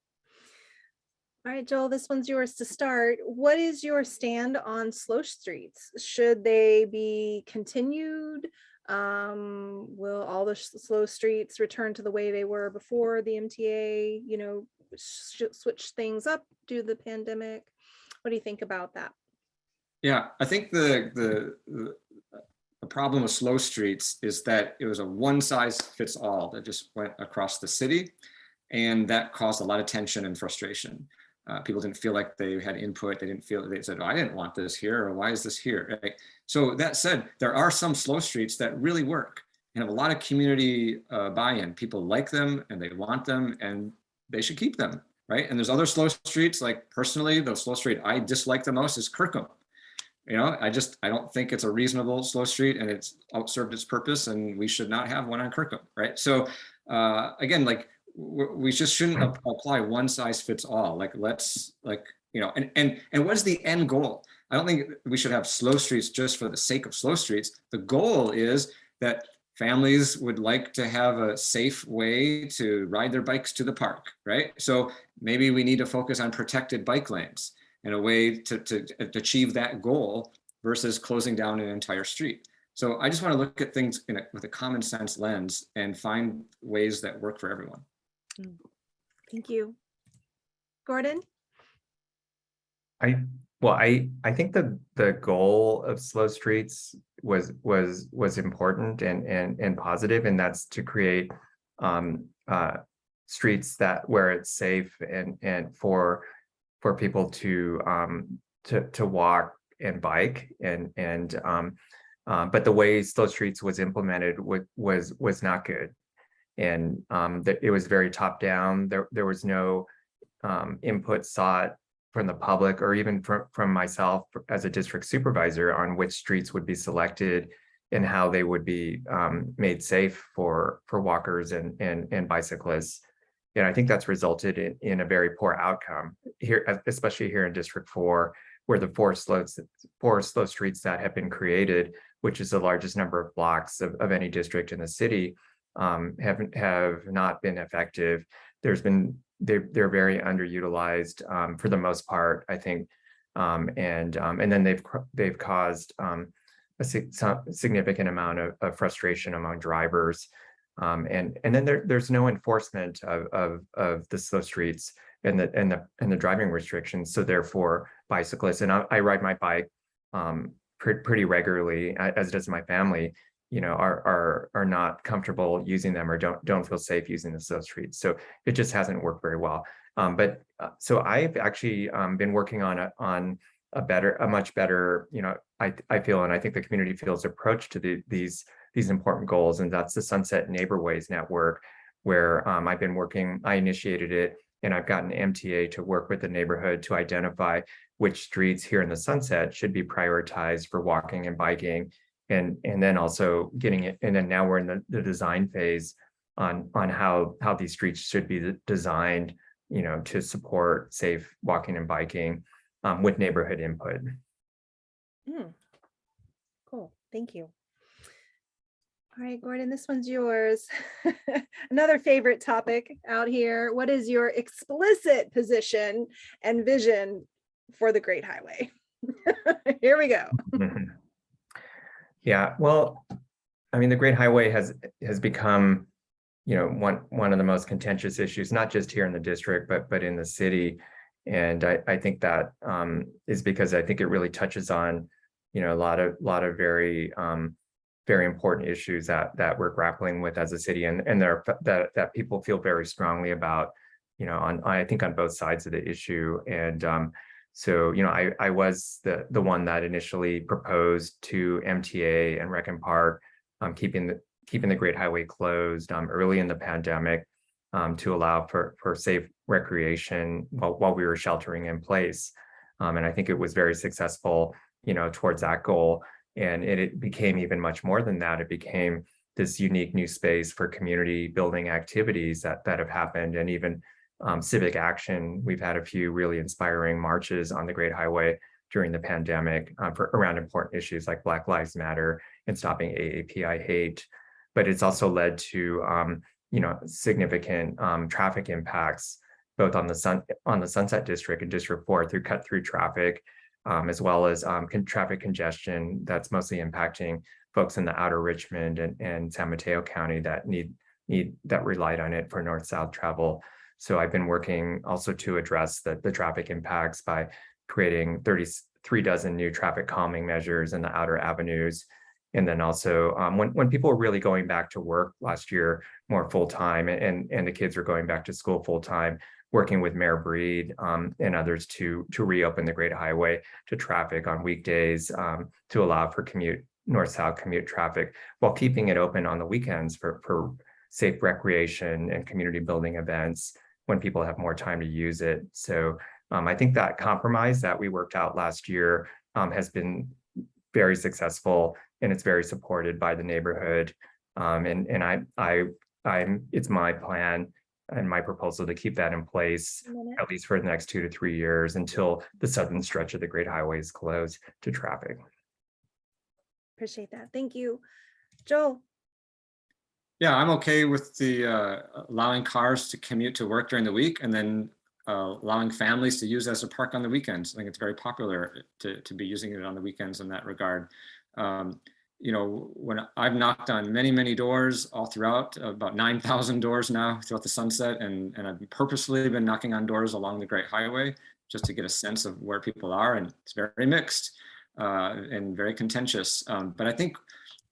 [SPEAKER 1] All right, Joel, this one's yours to start. What is your stand on slow streets? Should they be continued? Will all the slow streets return to the way they were before the MTA, you know, switch things up due to the pandemic? What do you think about that?
[SPEAKER 3] Yeah, I think the problem with slow streets is that it was a one size fits all that just went across the city. And that caused a lot of tension and frustration. People didn't feel like they had input. They didn't feel, they said, oh, I didn't want this here, or why is this here? Right? So that said, there are some slow streets that really work and have a lot of community buy-in. People like them and they want them and they should keep them, right? And there's other slow streets, like personally, the slow street I dislike the most is Kirkham. You know, I don't think it's a reasonable slow street, and it's outserved its purpose, and we should not have one on Kirkham, right? So again, like, we just shouldn't apply one size fits all. Like, let's, like, you know, and what's the end goal? I don't think we should have slow streets just for the sake of slow streets. The goal is that families would like to have a safe way to ride their bikes to the park, right? So maybe we need to focus on protected bike lanes in a way to achieve that goal versus closing down an entire street. So I just want to look at things with a common sense lens and find ways that work for everyone.
[SPEAKER 1] Thank you. Gordon?
[SPEAKER 2] I think the goal of slow streets was important and positive, and that's to create streets where it's safe and for people to walk and bike, but the way slow streets was implemented was not good, and it was very top down. There was no input sought from the public or even from myself as a district supervisor on which streets would be selected and how they would be made safe for walkers and bicyclists. And I think that's resulted in a very poor outcome here, especially here in District 4, where the four slow streets that have been created, which is the largest number of blocks of any district in the city, have not been effective. They're very underutilized for the most part, I think, and then they've caused a significant amount of frustration among drivers. And then there's no enforcement of the slow streets and the driving restrictions. So therefore, bicyclists, and I ride my bike pretty regularly, as does my family, you know, are not comfortable using them or don't feel safe using the slow streets. So it just hasn't worked very well. So I've actually been working on a much better, you know, I feel, and I think the community feels, approach to these important goals, and that's the Sunset Neighborways Network, where I initiated it, and I've gotten MTA to work with the neighborhood to identify which streets here in the Sunset should be prioritized for walking and biking, and then also getting it, and then now we're in the design phase on how these streets should be designed, you know, to support safe walking and biking with neighborhood input.
[SPEAKER 1] Cool, thank you. All right, Gordon, this one's yours. Another favorite topic out here. What is your explicit position and vision for the Great Highway? Here we go.
[SPEAKER 2] Yeah, well, I mean, the Great Highway has become, you know, one of the most contentious issues, not just here in the district, but in the city. And I think that is because I think it really touches on, you know, a lot of very important issues that we're grappling with as a city, and that people feel very strongly about, you know, I think on both sides of the issue. And so, you know, I was the one that initially proposed to MTA and Rec and Park keeping the Great Highway closed early in the pandemic to allow for safe recreation while we were sheltering in place. And I think it was very successful, you know, towards that goal. And it became even much more than that. It became this unique new space for community building activities that have happened, and even civic action. We've had a few really inspiring marches on the Great Highway during the pandemic around important issues like Black Lives Matter and stopping AAPI hate. But it's also led to you know, significant traffic impacts, both on the Sunset District and District 4 through cut-through traffic, as well as traffic congestion that's mostly impacting folks in the outer Richmond and San Mateo County that that relied on it for north-south travel. So I've been working also to address the traffic impacts by creating 33 dozen new traffic calming measures in the outer avenues, And then also when people were really going back to work last year more full time, and the kids were going back to school full time, working with Mayor Breed and others to reopen the Great Highway to traffic on weekdays, to allow for north-south commute traffic, while keeping it open on the weekends for safe recreation and community building events when people have more time to use it. So I think that compromise that we worked out last year has been very successful, and it's very supported by the neighborhood. It's my plan and my proposal to keep that in place at least for the next 2 to 3 years until the southern stretch of the Great Highway is closed to traffic.
[SPEAKER 1] Appreciate that. Thank you. Joel.
[SPEAKER 3] Yeah, I'm okay with the allowing cars to commute to work during the week, and then allowing families to use it as a park on the weekends. I think it's very popular to be using it on the weekends in that regard. You know, when I've knocked on many doors all throughout, about 9,000 doors now throughout the Sunset, and I've purposely been knocking on doors along the Great Highway just to get a sense of where people are, and it's very mixed and very contentious. But I think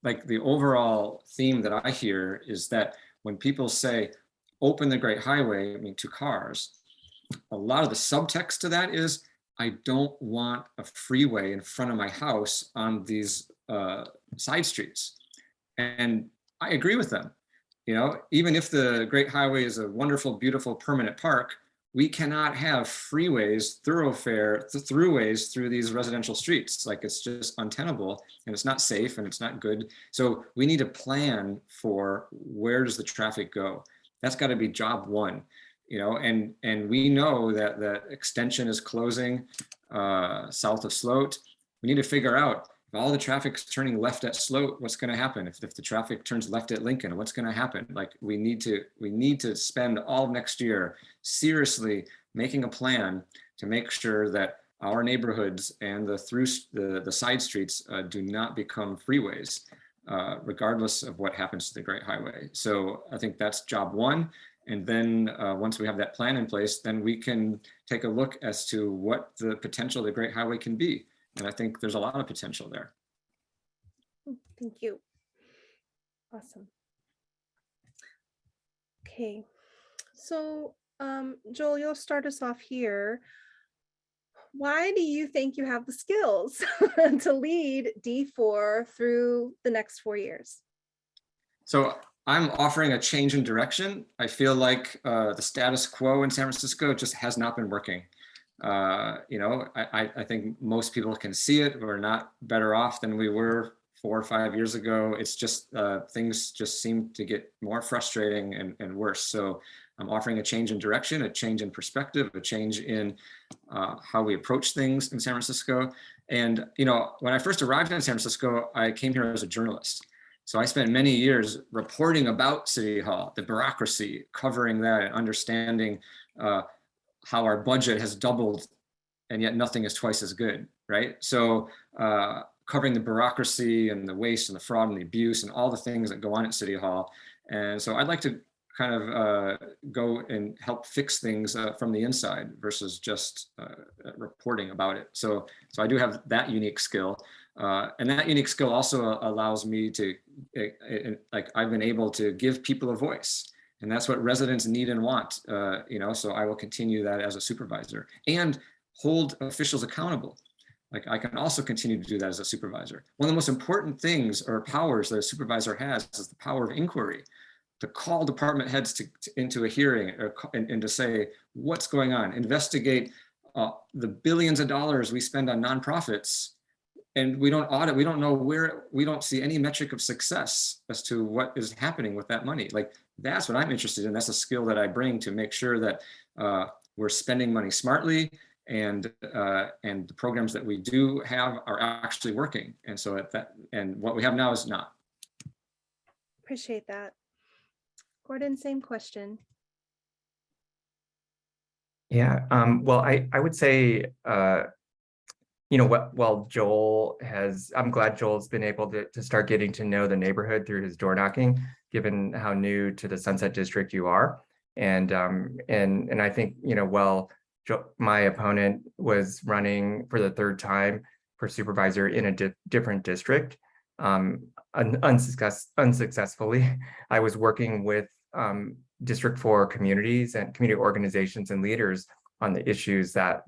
[SPEAKER 3] like the overall theme that I hear is that when people say open the Great Highway, I mean to cars, a lot of the subtext to that is I don't want a freeway in front of my house on these side streets. And I agree with them. You know, even if the Great Highway is a wonderful, beautiful, permanent park, we cannot have freeways, throughways through these residential streets. Like, it's just untenable, and it's not safe, and it's not good. So we need a plan for where does the traffic go? That's got to be job one. You know, and we know that the extension is closing south of Sloat. We need to figure out if all the traffic's turning left at Sloat, what's going to happen? If the traffic turns left at Lincoln, what's going to happen? Like, we need to spend all of next year seriously making a plan to make sure that our neighborhoods and the side streets do not become freeways, regardless of what happens to the Great Highway. So I think that's job one. And then once we have that plan in place, then we can take a look as to what the potential of the Great Highway can be. And I think there's a lot of potential there.
[SPEAKER 1] Thank you. Awesome. Okay. So Joel, you'll start us off here. Why do you think you have the skills to lead D4 through the next 4 years?
[SPEAKER 3] So I'm offering a change in direction. I feel like the status quo in San Francisco just has not been working. You know, I think most people can see it. We're not better off than we were 4 or 5 years ago. It's just things just seem to get more frustrating and worse. So I'm offering a change in direction, a change in perspective, a change in how we approach things in San Francisco. And, you know, when I first arrived in San Francisco, I came here as a journalist. So I spent many years reporting about City Hall, the bureaucracy, covering that and understanding how our budget has doubled and yet nothing is twice as good, right? So covering the bureaucracy and the waste and the fraud and the abuse and all the things that go on at City Hall. And so I'd like to kind of go and help fix things from the inside versus just reporting about it. So I do have that unique skill. And that unique skill also allows me to, like, I've been able to give people a voice, and that's what residents need and want, you know, so I will continue that as a supervisor and hold officials accountable. Like, I can also continue to do that as a supervisor. One of the most important things or powers that a supervisor has is the power of inquiry, to call department heads into a hearing and to say, what's going on? Investigate the billions of dollars we spend on nonprofits, and we don't audit, we don't know where, we don't see any metric of success as to what is happening with that money. Like, that's what I'm interested in. That's a skill that I bring to make sure that we're spending money smartly, and the programs that we do have are actually working. And so and what we have now is not.
[SPEAKER 1] Appreciate that. Gordon, same question.
[SPEAKER 2] Yeah, well, I would say, you know, well, I'm glad Joel's been able to start getting to know the neighborhood through his door knocking, given how new to the Sunset District you are. And I think, you know, well, my opponent was running for the third time for supervisor in a different district. unsuccessfully. I was working with District 4 communities and community organizations and leaders on the issues that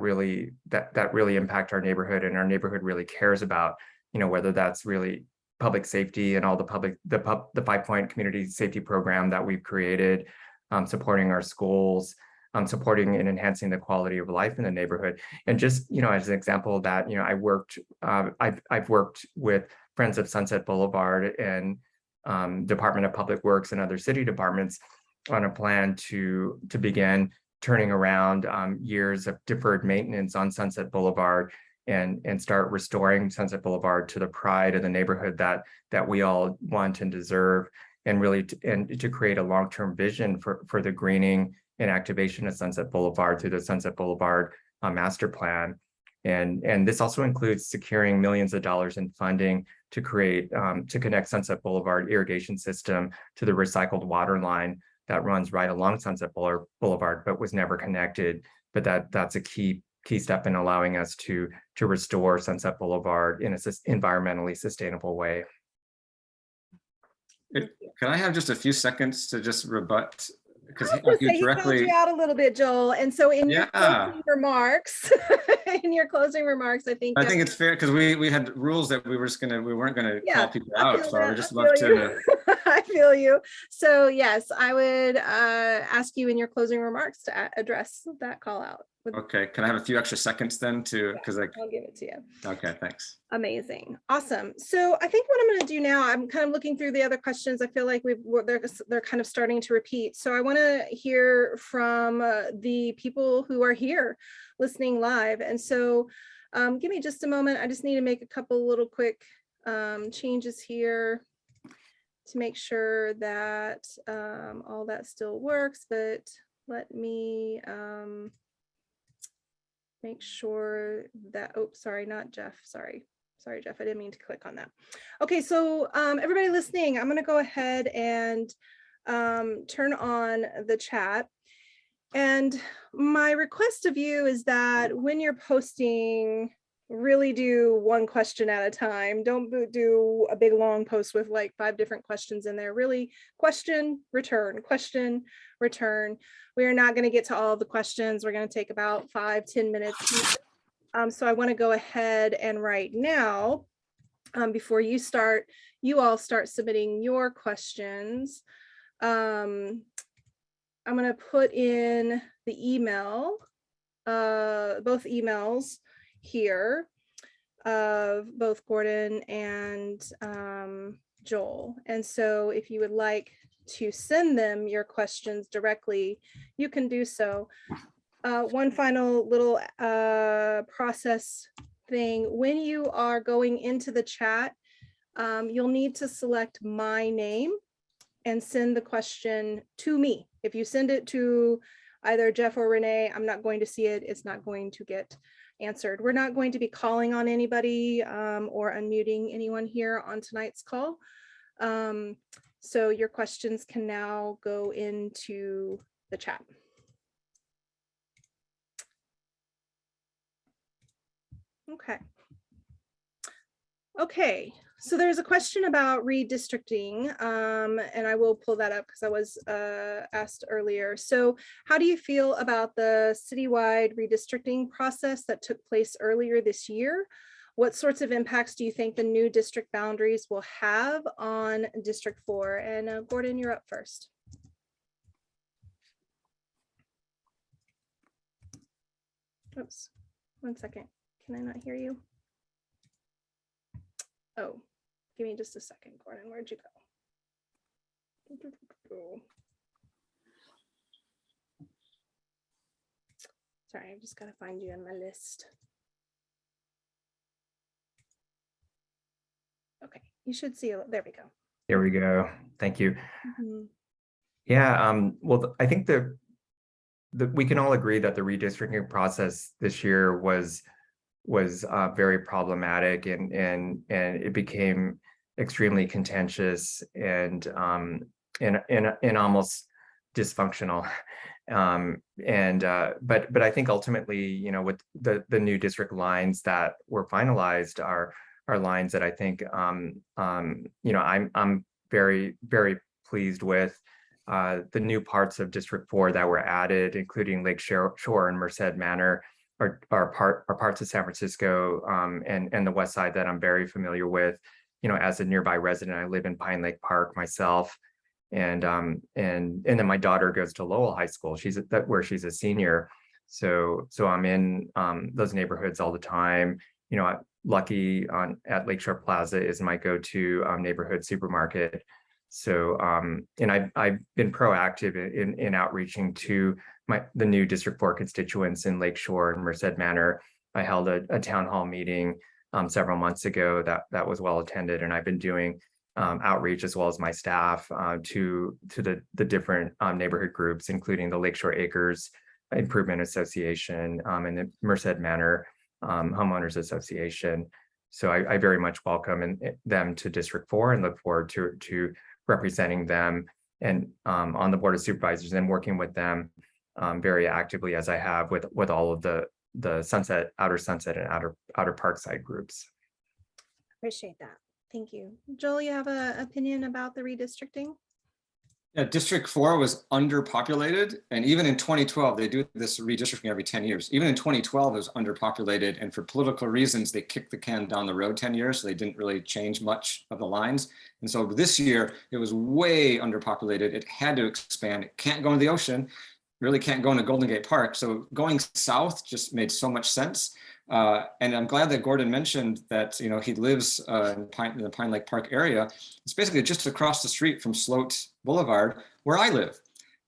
[SPEAKER 2] really impact our neighborhood, and our neighborhood really cares about, whether that's really public safety and all the 5-point community safety program that we've created, supporting our schools, supporting and enhancing the quality of life in the neighborhood. And just, as an example of that, I've worked with Friends of Sunset Boulevard and Department of Public Works and other city departments on a plan to begin turning around years of deferred maintenance on Sunset Boulevard and start restoring Sunset Boulevard to the pride of the neighborhood that we all want and deserve, and really to create a long-term vision for the greening and activation of Sunset Boulevard through the Sunset Boulevard master plan. And this also includes securing millions of dollars in funding to connect Sunset Boulevard irrigation system to the recycled water line that runs right along Sunset Boulevard, but was never connected. But that's a key step in allowing us to restore Sunset Boulevard in an environmentally sustainable way.
[SPEAKER 3] Can I have just a few seconds to just rebut? Because
[SPEAKER 1] he called you out a little bit, Joel. And so in your closing remarks, I think
[SPEAKER 3] it's fair, because we had rules that we weren't gonna call people out. So I would just love to.
[SPEAKER 1] I feel you. So yes, I would ask you in your closing remarks to address that call out.
[SPEAKER 3] Okay, can I have a few extra seconds then because
[SPEAKER 1] I'll give it to you.
[SPEAKER 3] Okay, thanks.
[SPEAKER 1] Amazing, awesome. So I think what I'm going to do now, I'm kind of looking through the other questions. I feel like they're kind of starting to repeat. So I want to hear from the people who are here listening live. And so give me just a moment. I just need to make a couple little quick changes here to make sure that all that still works. But let me make sure that, oh, sorry, not Jeff, sorry, Jeff, I didn't mean to click on that. Okay, so everybody listening, I'm gonna go ahead and turn on the chat. And my request of you is that when you're posting, really do one question at a time. Don't do a big long post with like 5 different questions in there. Really question, return, question, return. We are not going to get to all of the questions. We're going to take about 5-10 minutes. So I want to go ahead and right now, before you all start submitting your questions. I'm going to put in the email, both emails here of both Gordon and Joel. And so if you would like to send them your questions directly, you can do so. One final little process thing. When you are going into the chat, you'll need to select my name and send the question to me. If you send it to either Jeff or Renee, I'm not going to see it. It's not going to get answered. We're not going to be calling on anybody or unmuting anyone here on tonight's call. So your questions can now go into the chat. Okay, so there's a question about redistricting, and I will pull that up because I was asked earlier. So how do you feel about the citywide redistricting process that took place earlier this year? What sorts of impacts do you think the new district boundaries will have on District 4? And Gordon, you're up first. Oops, 1 second. Can I not hear you? Oh, give me just a second, Gordon. Where'd you go? Sorry, I've just got to find you on my list. Okay, you should see, there we go.
[SPEAKER 2] There we go. Thank you.
[SPEAKER 1] Mm-hmm.
[SPEAKER 2] Yeah, well, I think we can all agree that the redistricting process this year was very problematic, and it became extremely contentious and almost dysfunctional. But I think ultimately, with the new district lines that were finalized are lines that I think I'm very, very pleased with. The new parts of District 4 that were added, including Lake Shore and Merced Manor, are parts of San Francisco and the West Side that I'm very familiar with. As a nearby resident, I live in Pine Lake Park myself, and then my daughter goes to Lowell High School. Where she's a senior, so I'm in those neighborhoods all the time. Lucky at Lakeshore Plaza is my go-to neighborhood supermarket. So and I've been proactive in outreaching to the new District 4 constituents in Lakeshore and Merced Manor. I held a town hall meeting several months ago that was well attended, and I've been doing outreach as well as my staff to the different neighborhood groups, including the Lakeshore Acres Improvement Association and the Merced Manor Homeowners Association. So I very much welcome them to District 4 and look forward to representing them and on the Board of Supervisors and working with them very actively, as I have with all of the Outer Sunset and Outer Parkside groups.
[SPEAKER 1] Appreciate that. Thank you. Joel, you have an opinion about the redistricting?
[SPEAKER 3] Yeah, District 4 was underpopulated, and even in 2012, they do this redistricting every 10 years. Even in 2012, it was underpopulated, and for political reasons, they kicked the can down the road 10 years, so they didn't really change much of the lines. And so this year, it was way underpopulated. It had to expand. It can't go into the ocean, really can't go into Golden Gate Park. So going south just made so much sense. And I'm glad that Gordon mentioned that he lives in the Pine Lake Park area. It's basically just across the street from Sloat Boulevard, where I live.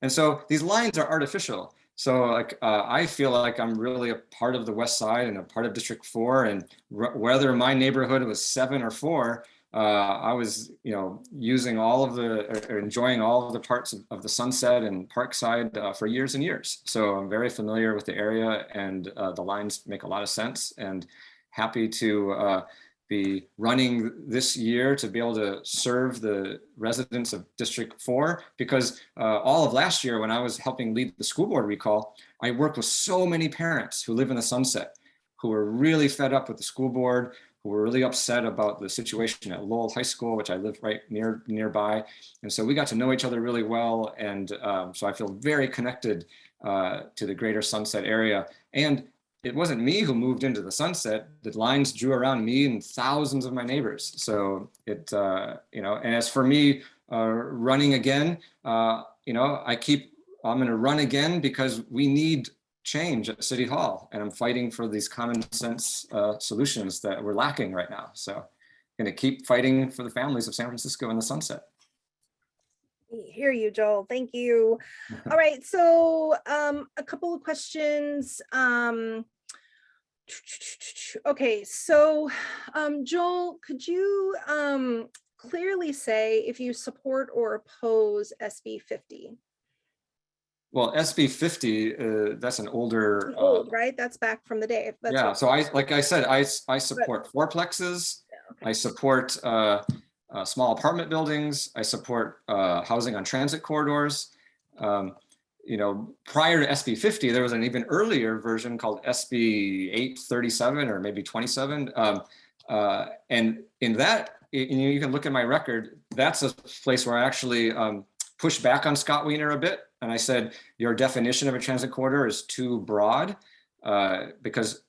[SPEAKER 3] And so these lines are artificial. So I feel like I'm really a part of the West Side and a part of District 4. And whether my neighborhood was 7 or 4, I was, using enjoying all of the parts of the Sunset and Parkside for years and years. So I'm very familiar with the area, and the lines make a lot of sense, and happy to be running this year to be able to serve the residents of District 4, because all of last year when I was helping lead the school board recall, I worked with so many parents who live in the Sunset who were really fed up with the school board, who were really upset about the situation at Lowell High School, which I live right nearby. And so we got to know each other really well. And so I feel very connected to the greater Sunset area. And it wasn't me who moved into the Sunset. The lines drew around me and thousands of my neighbors. So and as for me running again, I'm going to run again because we need change at City Hall, and I'm fighting for these common sense solutions that we're lacking right now. So I'm going to keep fighting for the families of San Francisco and the Sunset.
[SPEAKER 1] I hear you, Joel. Thank you. All right, so a couple of questions. Okay, so Joel, could you clearly say if you support or oppose SB 50?
[SPEAKER 3] Well, SB 50, that's an older,
[SPEAKER 1] old, right? That's back from the day. That's
[SPEAKER 3] so like I said, I support fourplexes. Okay. I support small apartment buildings. I support housing on transit corridors. Prior to SB 50, there was an even earlier version called SB 837 or maybe 27. And in that, you can look at my record, that's a place where I actually pushed back on Scott Wiener a bit. And I said, your definition of a transit corridor is too broad because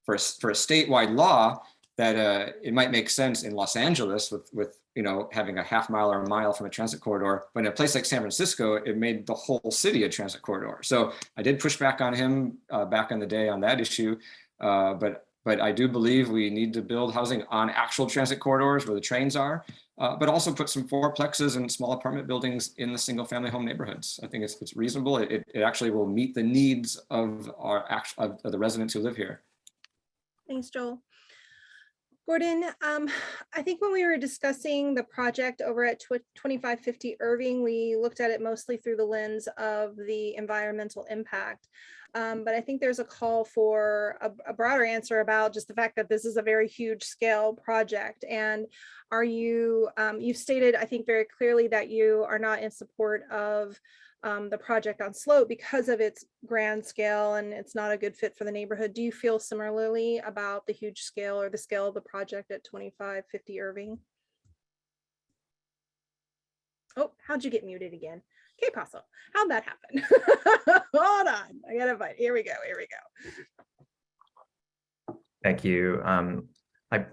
[SPEAKER 3] for a statewide law that it might make sense in Los Angeles with having a half mile or a mile from a transit corridor, but in a place like San Francisco, it made the whole city a transit corridor. So I did push back on him back in the day on that issue, but I do believe we need to build housing on actual transit corridors where the trains are, but also put some fourplexes and small apartment buildings in the single family home neighborhoods. I think it's reasonable. It actually will meet the needs of the residents who live here.
[SPEAKER 1] Thanks, Joel. Gordon, I think when we were discussing the project over at 2550 Irving, we looked at it mostly through the lens of the environmental impact. But I think there's a call for a broader answer about just the fact that this is a very huge scale project. And are you, you've stated, I think very clearly that you are not in support of the project on Sloat because of its grand scale and it's not a good fit for the neighborhood. Do you feel similarly about the huge scale or the scale of the project at 2550 Irving? Oh, how'd you get muted again? Okay, Paso, how'd that happen? Hold on, I gotta find, here we go, here we go.
[SPEAKER 2] Thank you. I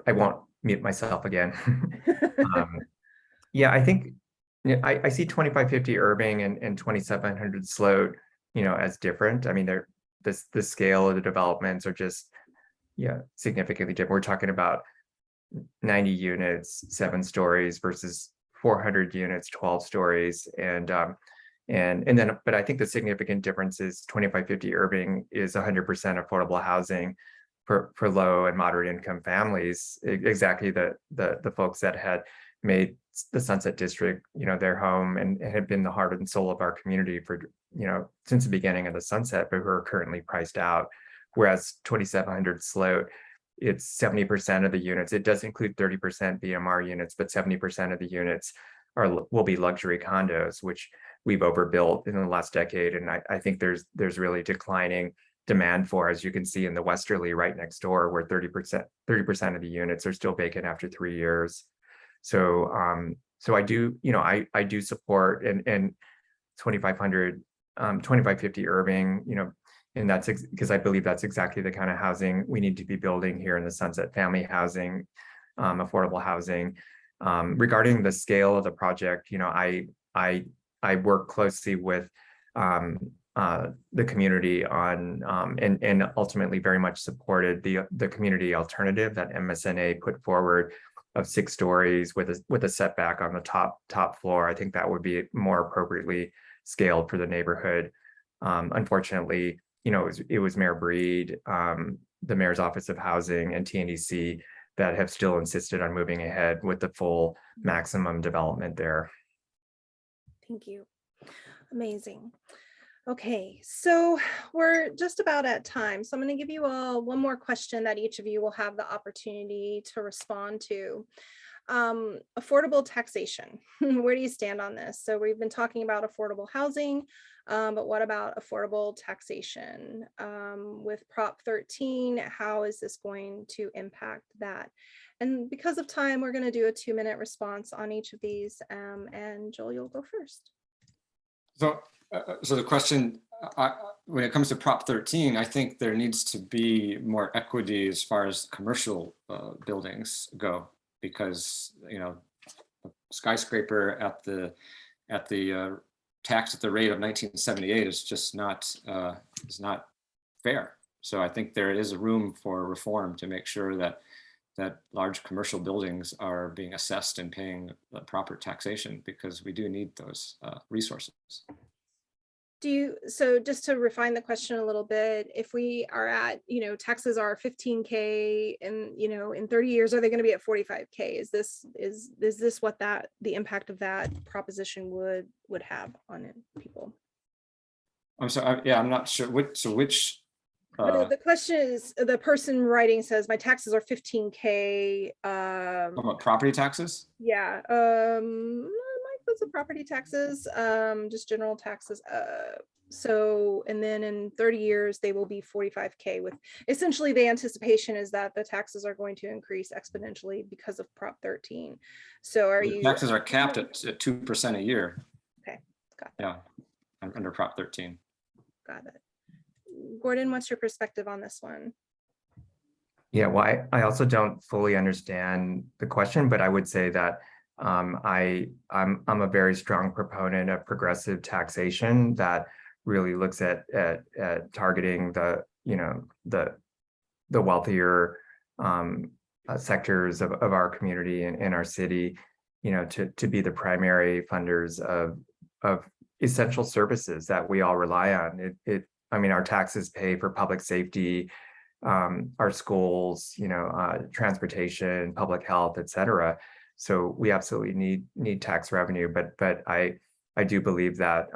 [SPEAKER 2] won't mute myself again. Yeah, I think I see 2550 Irving and 2700 Sloat, as different. I mean, the scale of the developments are just, significantly different. We're talking about 90 units, 7 stories versus 400 units, 12 stories. And then, but I think the significant difference is 2550 Irving is 100% affordable housing for low and moderate income families, exactly the folks that had made the Sunset District, their home and had been the heart and soul of our community for, since the beginning of the Sunset, but who are currently priced out. Whereas 2700 Sloat, it's 70% of the units. It does include 30% BMR units, but 70% of the units will be luxury condos, which we've overbuilt in the last decade. And I think there's really declining demand for, as you can see in the Westerly right next door, where 30% of the units are still vacant after 3 years. So I do, I do support and 2550 Irving, and that's because I believe that's exactly the kind of housing we need to be building here in the Sunset, family housing, affordable housing. Regarding the scale of the project, I work closely with the community on and ultimately very much supported the community alternative that MSNA put forward of 6 stories with a setback on the top floor. I think that would be more appropriately scaled for the neighborhood. Unfortunately, it was Mayor Breed, the Mayor's Office of Housing, and TNDC that have still insisted on moving ahead with the full maximum development there.
[SPEAKER 1] Thank you. Amazing. Okay, so we're just about at time. So I'm going to give you all one more question that each of you will have the opportunity to respond to. Affordable taxation. Where do you stand on this? So we've been talking about affordable housing, but what about affordable taxation? With Prop 13, how is this going to impact that? And because of time, we're going to do a 2-minute response on each of these. And Joel, you'll go first.
[SPEAKER 3] So the question, when it comes to Prop 13, I think there needs to be more equity as far as commercial buildings go, because a skyscraper at the tax at the rate of 1978 is just not fair. So I think there is a room for reform to make sure that large commercial buildings are being assessed and paying the proper taxation, because we do need those resources.
[SPEAKER 1] So just to refine the question a little bit, if we are at, taxes are 15K and, in 30 years, are they going to be at 45K? Is this what the impact of that proposition would have on people?
[SPEAKER 3] I'm sorry. Yeah, I'm not sure which.
[SPEAKER 1] The question is, the person writing says my taxes are 15K.
[SPEAKER 3] What, property taxes?
[SPEAKER 1] Yeah. The property taxes, just general taxes. So, and then in 30 years, they will be 45K, with essentially the anticipation is that the taxes are going to increase exponentially because of Prop 13. So the
[SPEAKER 3] taxes are capped at 2% a year.
[SPEAKER 1] Okay, got
[SPEAKER 3] that. Yeah, under Prop 13.
[SPEAKER 1] Got it. Gordon, what's your perspective on this one?
[SPEAKER 2] Yeah, well, I also don't fully understand the question, but I would say that I'm a very strong proponent of progressive taxation that really looks at targeting the wealthier sectors of our community and our city, to be the primary funders of essential services that we all rely on. I mean, our taxes pay for public safety, our schools, transportation, public health, et cetera. So we absolutely need tax revenue, but I I do believe that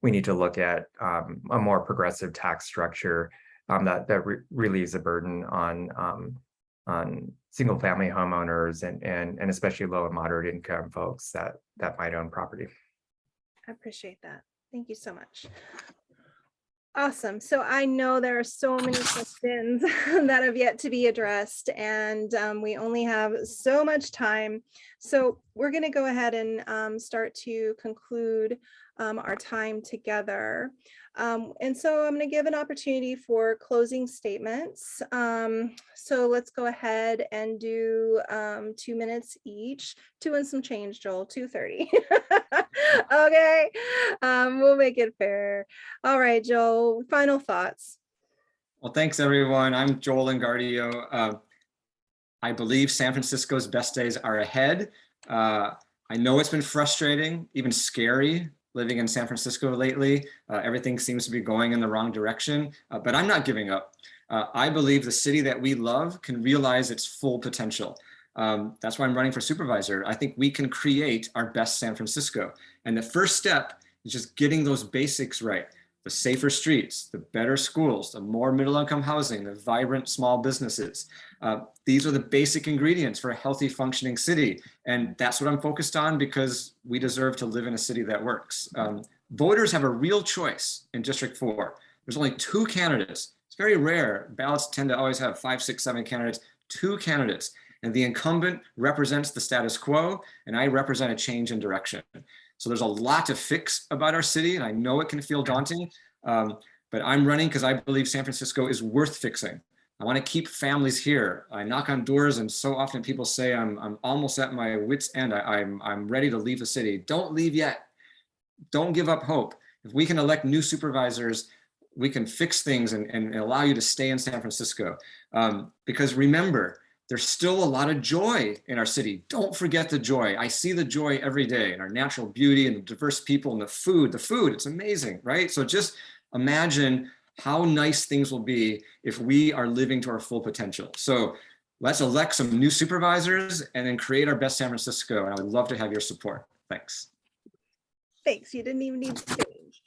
[SPEAKER 2] we need to look at a more progressive tax structure that relieves a burden on single family homeowners and especially low and moderate income folks that might own property.
[SPEAKER 1] I appreciate that. Thank you so much. Awesome. So I know there are so many questions that have yet to be addressed, and we only have so much time. So we're going to go ahead and start to conclude our time together. And so I'm going to give an opportunity for closing statements. So let's go ahead and do 2 minutes each, 2 and some change, Joel, 2:30. Okay, we'll make it fair. All right, Joel, final thoughts.
[SPEAKER 3] Well, thanks everyone. I'm Joel Engardio. I believe San Francisco's best days are ahead. I know it's been frustrating, even scary, living in San Francisco lately. Everything seems to be going in the wrong direction, but I'm not giving up. I believe the city that we love can realize its full potential. That's why I'm running for supervisor. I think we can create our best San Francisco. And the first step is just getting those basics right. The safer streets, the better schools, the more middle-income housing, the vibrant small businesses. These are the basic ingredients for a healthy, functioning city. And that's what I'm focused on because we deserve to live in a city that works. Voters have a real choice in District 4. There's only 2 candidates. It's very rare. Ballots tend to always have 5, 6, 7 candidates, 2 candidates. And the incumbent represents the status quo, and I represent a change in direction. So there's a lot to fix about our city, and I know it can feel daunting, but I'm running because I believe San Francisco is worth fixing. I want to keep families here. I knock on doors, and so often people say I'm almost at my wit's end. I'm ready to leave the city. Don't leave yet. Don't give up hope. If we can elect new supervisors, we can fix things and allow you to stay in San Francisco. Because remember, there's still a lot of joy in our city. Don't forget the joy. I see the joy every day in our natural beauty and the diverse people and the food. The food, it's amazing, right? So just imagine how nice things will be if we are living to our full potential. So let's elect some new supervisors and then create our best San Francisco. And I would love to have your support. Thanks.
[SPEAKER 1] Thanks. You didn't even need to change.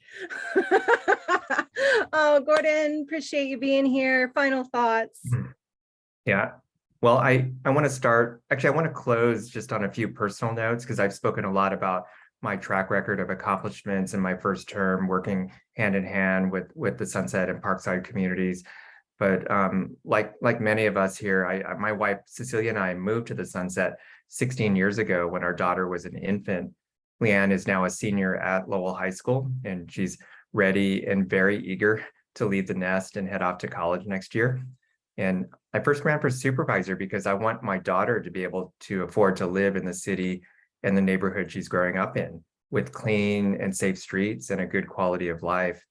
[SPEAKER 1] Oh, Gordon, appreciate you being here. Final thoughts.
[SPEAKER 2] Yeah. Well, I want to start, actually, I want to close just on a few personal notes because I've spoken a lot about my track record of accomplishments in my first term, working hand in hand with the Sunset and Parkside communities. But like many of us here, my wife, Cecilia, and I moved to the Sunset 16 years ago when our daughter was an infant. Leanne is now a senior at Lowell High School, and she's ready and very eager to leave the nest and head off to college next year. And I first ran for supervisor because I want my daughter to be able to afford to live in the city and the neighborhood she's growing up in with clean and safe streets and a good quality of life.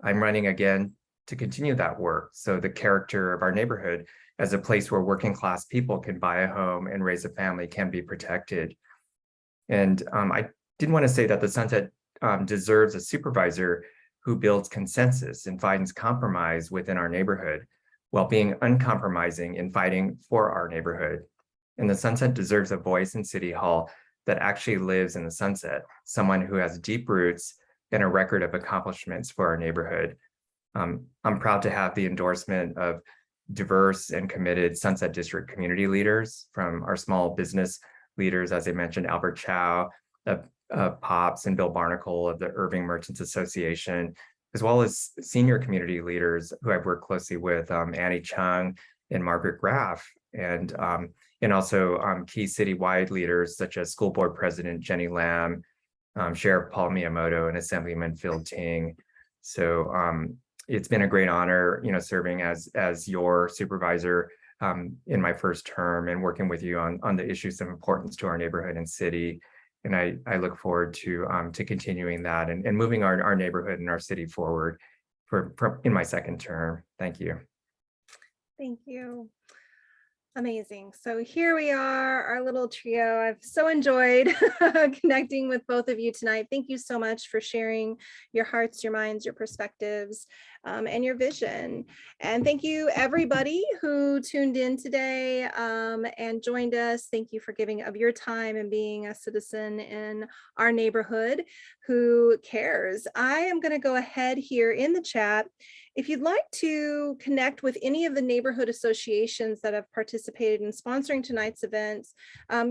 [SPEAKER 2] I'm running again to continue that work. So the character of our neighborhood as a place where working class people can buy a home and raise a family can be protected. And I did want to say that the Sunset deserves a supervisor who builds consensus and finds compromise within our neighborhood, while being uncompromising in fighting for our neighborhood. And the Sunset deserves a voice in City Hall that actually lives in the Sunset, someone who has deep roots and a record of accomplishments for our neighborhood. I'm proud to have the endorsement of diverse and committed Sunset District community leaders, from our small business leaders, as I mentioned, Albert Chow of Pops and Bill Barnacle of the Irving Merchants Association, as well as senior community leaders who I've worked closely with, Annie Chung and Margaret Graff, and also key citywide leaders such as School Board President Jenny Lam, Sheriff Paul Miyamoto, and Assemblyman Phil Ting. So it's been a great honor, serving as your supervisor in my first term and working with you on the issues of importance to our neighborhood and city. And I look forward to continuing that and moving our neighborhood and our city forward in my second term. Thank you.
[SPEAKER 1] Thank you. Amazing. So here we are, our little trio. I've so enjoyed connecting with both of you tonight. Thank you so much for sharing your hearts, your minds, your perspectives, and your vision. And thank you everybody who tuned in today and joined us. Thank you for giving of your time and being a citizen in our neighborhood who cares. I am going to go ahead here in the chat. If you'd like to connect with any of the neighborhood associations that have participated in sponsoring tonight's events,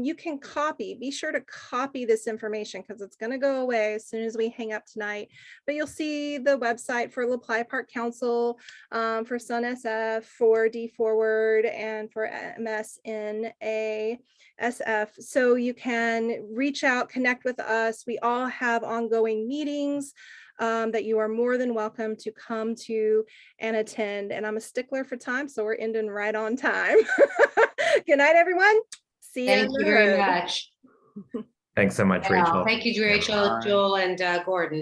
[SPEAKER 1] you can be sure to copy this information because it's going to go away as soon as we hang up tonight. But you'll see the website for Playa Park Council, for SunSF, for D Forward, and for MSNA. SF. So you can reach out, connect with us. We all have ongoing meetings that you are more than welcome to come to and attend. And I'm a stickler for time, so we're ending right on time. Good night, everyone. See you.
[SPEAKER 4] Thank you very much.
[SPEAKER 2] Thanks so much, Rachel.
[SPEAKER 4] Thank you, Rachel, Joel, and Gordon.